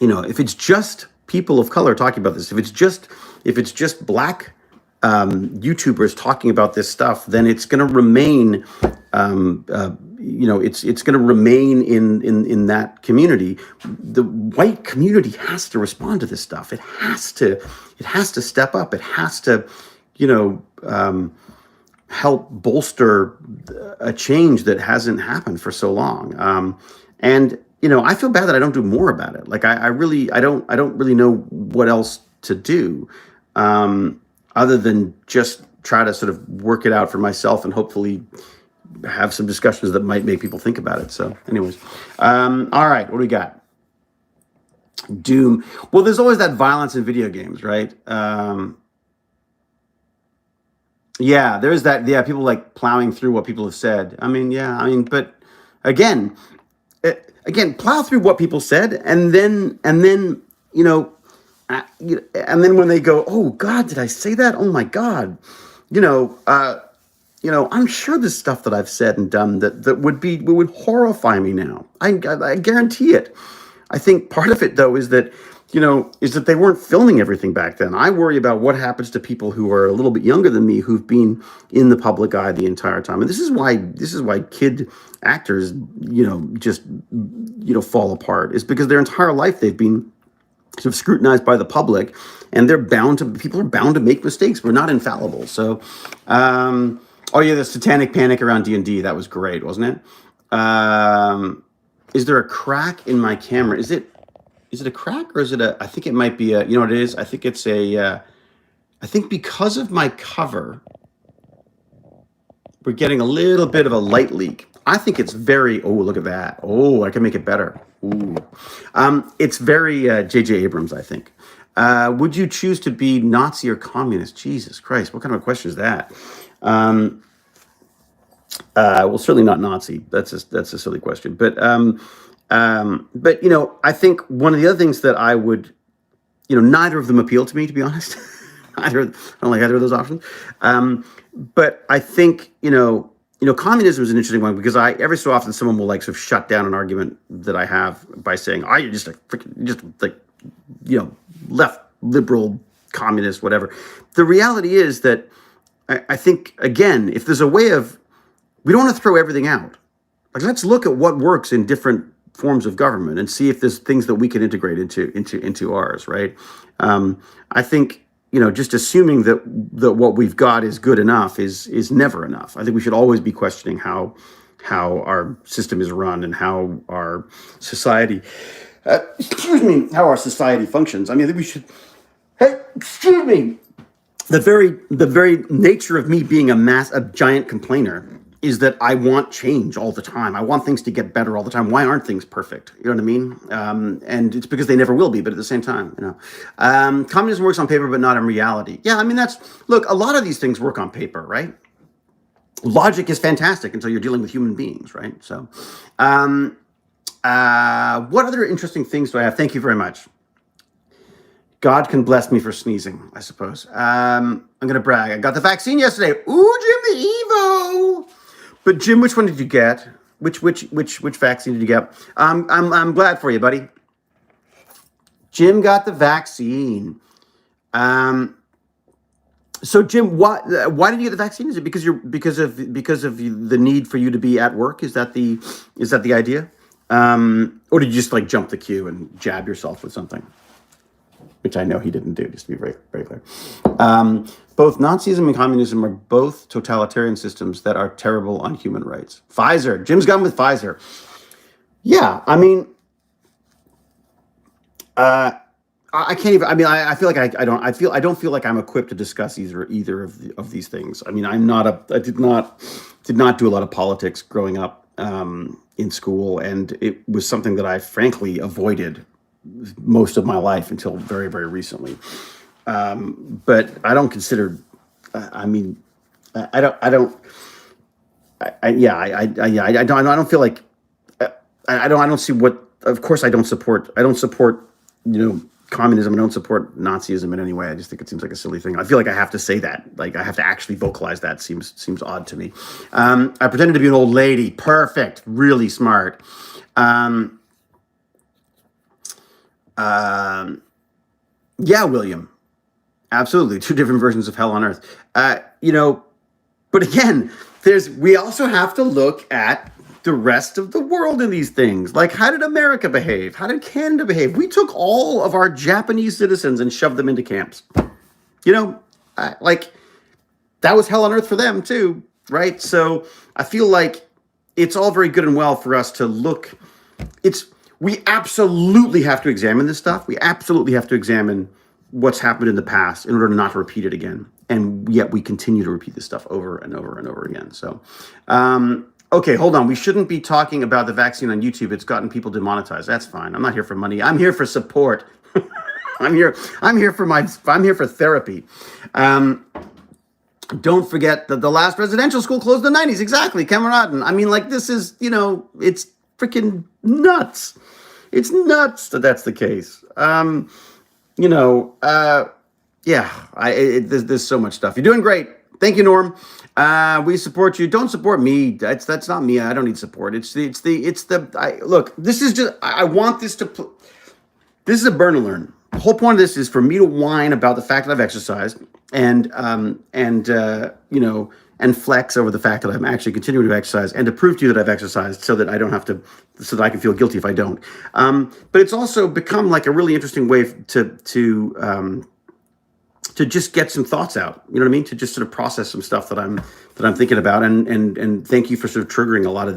if it's just people of color talking about this, if it's just black YouTubers talking about this stuff, then it's going to remain, it's going to remain in that community. The white community has to respond to this stuff. It has to step up. It has to, help bolster a change that hasn't happened for so long. And I feel bad that I don't do more about it. Like, I don't really know what else to do. Other than just try to sort of work it out for myself and hopefully have some discussions that might make people think about it. So anyways, all right, what do we got? Doom. Well, there's always that violence in video games, right? Yeah, there's that. Yeah, people like plowing through what people have said. But again, plow through what people said, and then and then when they go, oh God, did I say that? Oh my God, I'm sure there's stuff that I've said and done that would horrify me now. I guarantee it. I think part of it though is that they weren't filming everything back then. I worry about what happens to people who are a little bit younger than me, who've been in the public eye the entire time. And this is why kid actors, just fall apart, is because their entire life they've been sort of scrutinized by the public, and people are bound to make mistakes. We're not infallible. So, the satanic panic around D&D, that was great, wasn't it? Is there a crack in my camera? Is it a crack, or is it I think it might be what it is? I think it's I think because of my cover, we're getting a little bit of a light leak. I think it's very, look at that. Oh, I can make it better. Ooh. It's very J.J. Abrams, I think. Would you choose to be Nazi or communist? Jesus Christ, what kind of a question is that? Well, certainly not Nazi. That's a silly question. But I think one of the other things that I would, neither of them appeal to me, to be honest. I don't like either of those options. But I think, communism is an interesting one, because every so often someone will sort of shut down an argument that I have by saying, "Oh, you're just left liberal communist, whatever." The reality is that I think, again, if there's a way of, we don't want to throw everything out. Let's look at what works in different forms of government and see if there's things that we can integrate into ours, right? I think, just assuming that what we've got is good enough is never enough. I think we should always be questioning how our system is run and how our society, how our society functions. I think we should. Hey, excuse me. The very nature of me being a giant complainer is that I want change all the time. I want things to get better all the time. Why aren't things perfect? You know what I mean? And it's because they never will be. But at the same time, communism works on paper, but not in reality. Yeah, I mean look. A lot of these things work on paper, right? Logic is fantastic until you're dealing with human beings, right? So, what other interesting things do I have? Thank you very much. God can bless me for sneezing, I suppose. I'm gonna brag. I got the vaccine yesterday. Ooh, Jim the Evo. But Jim, which one did you get? Which vaccine did you get? I'm glad for you, buddy. Jim got the vaccine. So Jim, why did you get the vaccine? Is it because of the need for you to be at work? Is that the idea? Or did you just like jump the queue and jab yourself with something? Which I know he didn't do, just to be very, very clear. Both Nazism and communism are both totalitarian systems that are terrible on human rights. Pfizer. Jim's gone with Pfizer. Yeah, I mean, I can't even. I mean, I feel like I don't feel like I'm equipped to discuss either of these things. I mean, I did not do a lot of politics growing up in school, and it was something that I frankly avoided most of my life until very, very recently. But I don't consider. I mean, I don't feel like I don't see what. Of course, I don't support. Communism. I don't support Nazism in any way. I just think it seems like a silly thing. I feel like I have to say that. Like I have to actually vocalize that. Seems odd to me. I pretended to be an old lady. Perfect. Really smart. Yeah, William. Absolutely. Two different versions of hell on earth. But again, we also have to look at the rest of the world in these things. Like, how did America behave? How did Canada behave? We took all of our Japanese citizens and shoved them into camps. That was hell on earth for them too, right? So I feel like it's all very good and well for us to look. We absolutely have to examine this stuff. We absolutely have to examine what's happened in the past in order not to repeat it again. And yet we continue to repeat this stuff over and over and over again. So, okay, hold on. We shouldn't be talking about the vaccine on YouTube. It's gotten people demonetized. That's fine. I'm not here for money. I'm here for support. I'm here for therapy. Don't forget that the last residential school closed in the 90s. Exactly, Cameron. I mean, like, this is, it's freaking nuts. It's nuts that that's the case. There's so much stuff. You're doing great. Thank you, Norm. We support you. Don't support me. That's not me. I don't need support. Look, this is just, I want this to, this is a burn and learn. The whole point of this is for me to whine about the fact that I've exercised and flex over the fact that I'm actually continuing to exercise and to prove to you that I've exercised so that I don't have to, so that I can feel guilty if I don't. But it's also become like a really interesting way to just get some thoughts out, you know what I mean? To just sort of process some stuff that I'm thinking about, and thank you for sort of triggering a lot of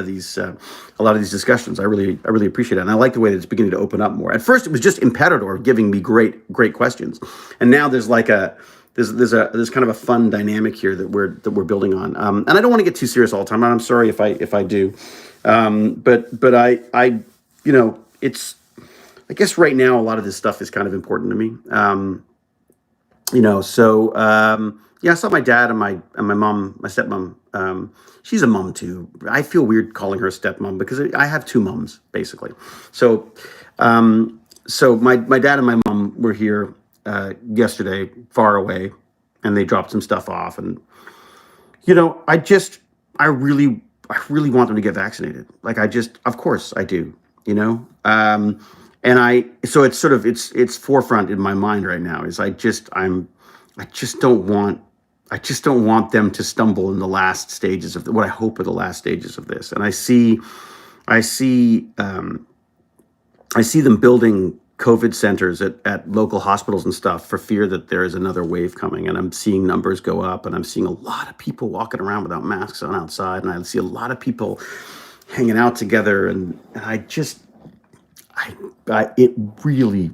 these discussions. I really appreciate it, and I like the way that it's beginning to open up more. At first, it was just Imperador giving me great questions, and now there's like there's kind of a fun dynamic here that we're building on. And I don't want to get too serious all the time. And I'm sorry if I do, but I it's, I guess right now a lot of this stuff is kind of important to me. I saw my dad and my mom, my stepmom. She's a mom too. I feel weird calling her a stepmom because I have two moms basically. So my dad and my mom were here yesterday, far away, and they dropped some stuff off. And I really want them to get vaccinated. Like of course I do. So it's sort of, it's forefront in my mind right now is I just don't want them to stumble in the last stages of what I hope are the last stages of this. And I see them building COVID centers at local hospitals and stuff for fear that there is another wave coming. And I'm seeing numbers go up, and I'm seeing a lot of people walking around without masks on outside. And I see a lot of people hanging out together. And it really,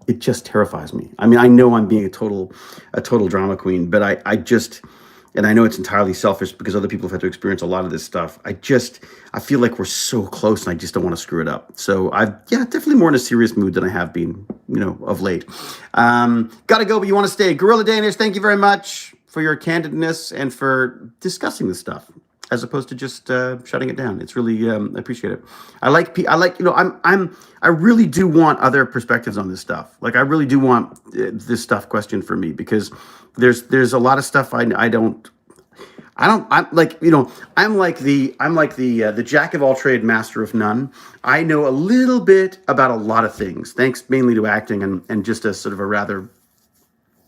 it just terrifies me. I mean, I know I'm being a total drama queen, but and I know it's entirely selfish because other people have had to experience a lot of this stuff. I feel like we're so close, and I just don't want to screw it up. So definitely more in a serious mood than I have been, of late. Gotta go, but you want to stay. Gorilla Danish, thank you very much for your candidness and for discussing this stuff, as opposed to just shutting it down. It's really, I appreciate it. I really do want other perspectives on this stuff. Like, I really do want this stuff questioned for me, because there's a lot of stuff I'm like the jack of all trade, master of none. I know a little bit about a lot of things, thanks mainly to acting and just a sort of a rather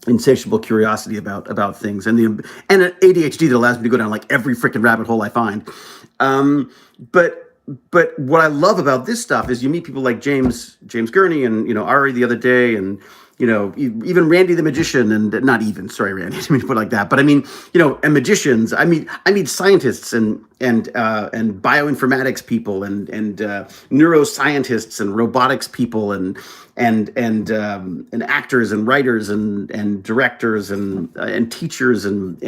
insatiable curiosity about things, and an ADHD that allows me to go down like every freaking rabbit hole I find. But what I love about this stuff is you meet people like James Gurney and Ari the other day, and even Randy the magician, and not even, sorry, Randy, I didn't mean to put it like that, but I mean, and magicians. I mean scientists and bioinformatics people and neuroscientists and robotics people and actors and writers and directors and teachers and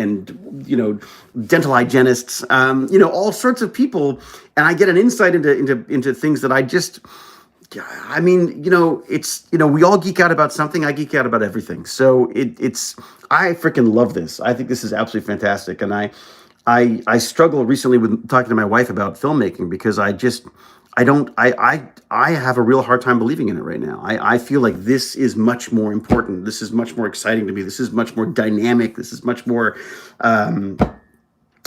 dental hygienists, all sorts of people, and I get an insight into things that we all geek out about something. I geek out about everything. So I freaking love this. I think this is absolutely fantastic. And I struggle recently with talking to my wife about filmmaking, because I have a real hard time believing in it right now. I feel like this is much more important. This is much more exciting to me. This is much more dynamic. This is much more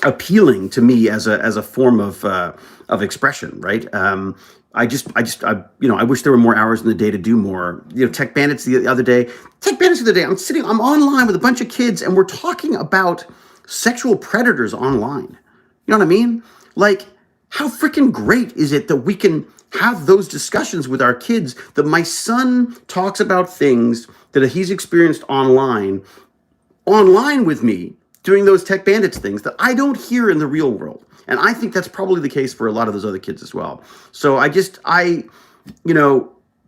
appealing to me as a form of expression, right? I wish there were more hours in the day to do more. Tech Bandits the other day, I'm online with a bunch of kids, and we're talking about sexual predators online. You know what I mean? Like, how freaking great is it that we can have those discussions with our kids, that my son talks about things that he's experienced online with me, doing those Tech Bandits things that I don't hear in the real world. And I think that's probably the case for a lot of those other kids as well. So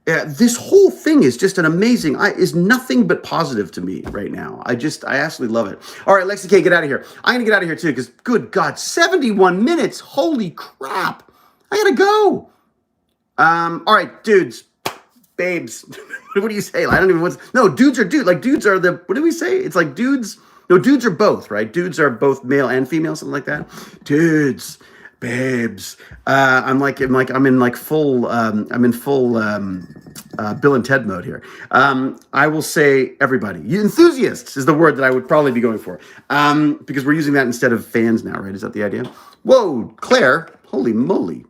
this whole thing is just is nothing but positive to me right now. I absolutely love it. All right, Lexi K, get out of here. I'm going to get out of here too, because good God, 71 minutes. Holy crap. I got to go. All right, dudes, babes. What do you say? I don't even dudes are dudes. Like, dudes are what do we say? It's like dudes. No, dudes are both, right? Dudes are both male and female, something like that. Dudes, babes. I'm in full Bill and Ted mode here. I will say everybody. You enthusiasts is the word that I would probably be going for. Because we're using that instead of fans now, right? Is that the idea? Whoa, Claire. Holy moly.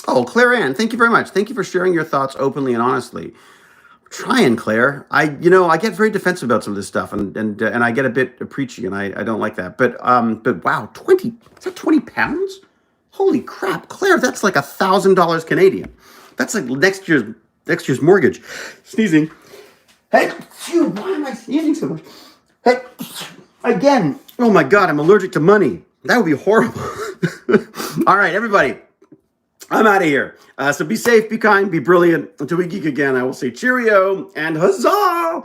Oh, Claire Ann, thank you very much. Thank you for sharing your thoughts openly and honestly. Trying, Claire. I get very defensive about some of this stuff, and I get a bit preachy, and I don't like that. But wow, 20, is that 20 pounds? Holy crap, Claire, that's like $1,000 Canadian. That's like next year's mortgage. Sneezing. Hey, phew, why am I sneezing so much? Hey, again. Oh my God, I'm allergic to money. That would be horrible. All right, everybody. I'm out of here. So be safe, be kind, be brilliant. Until we geek again, I will say cheerio and huzzah!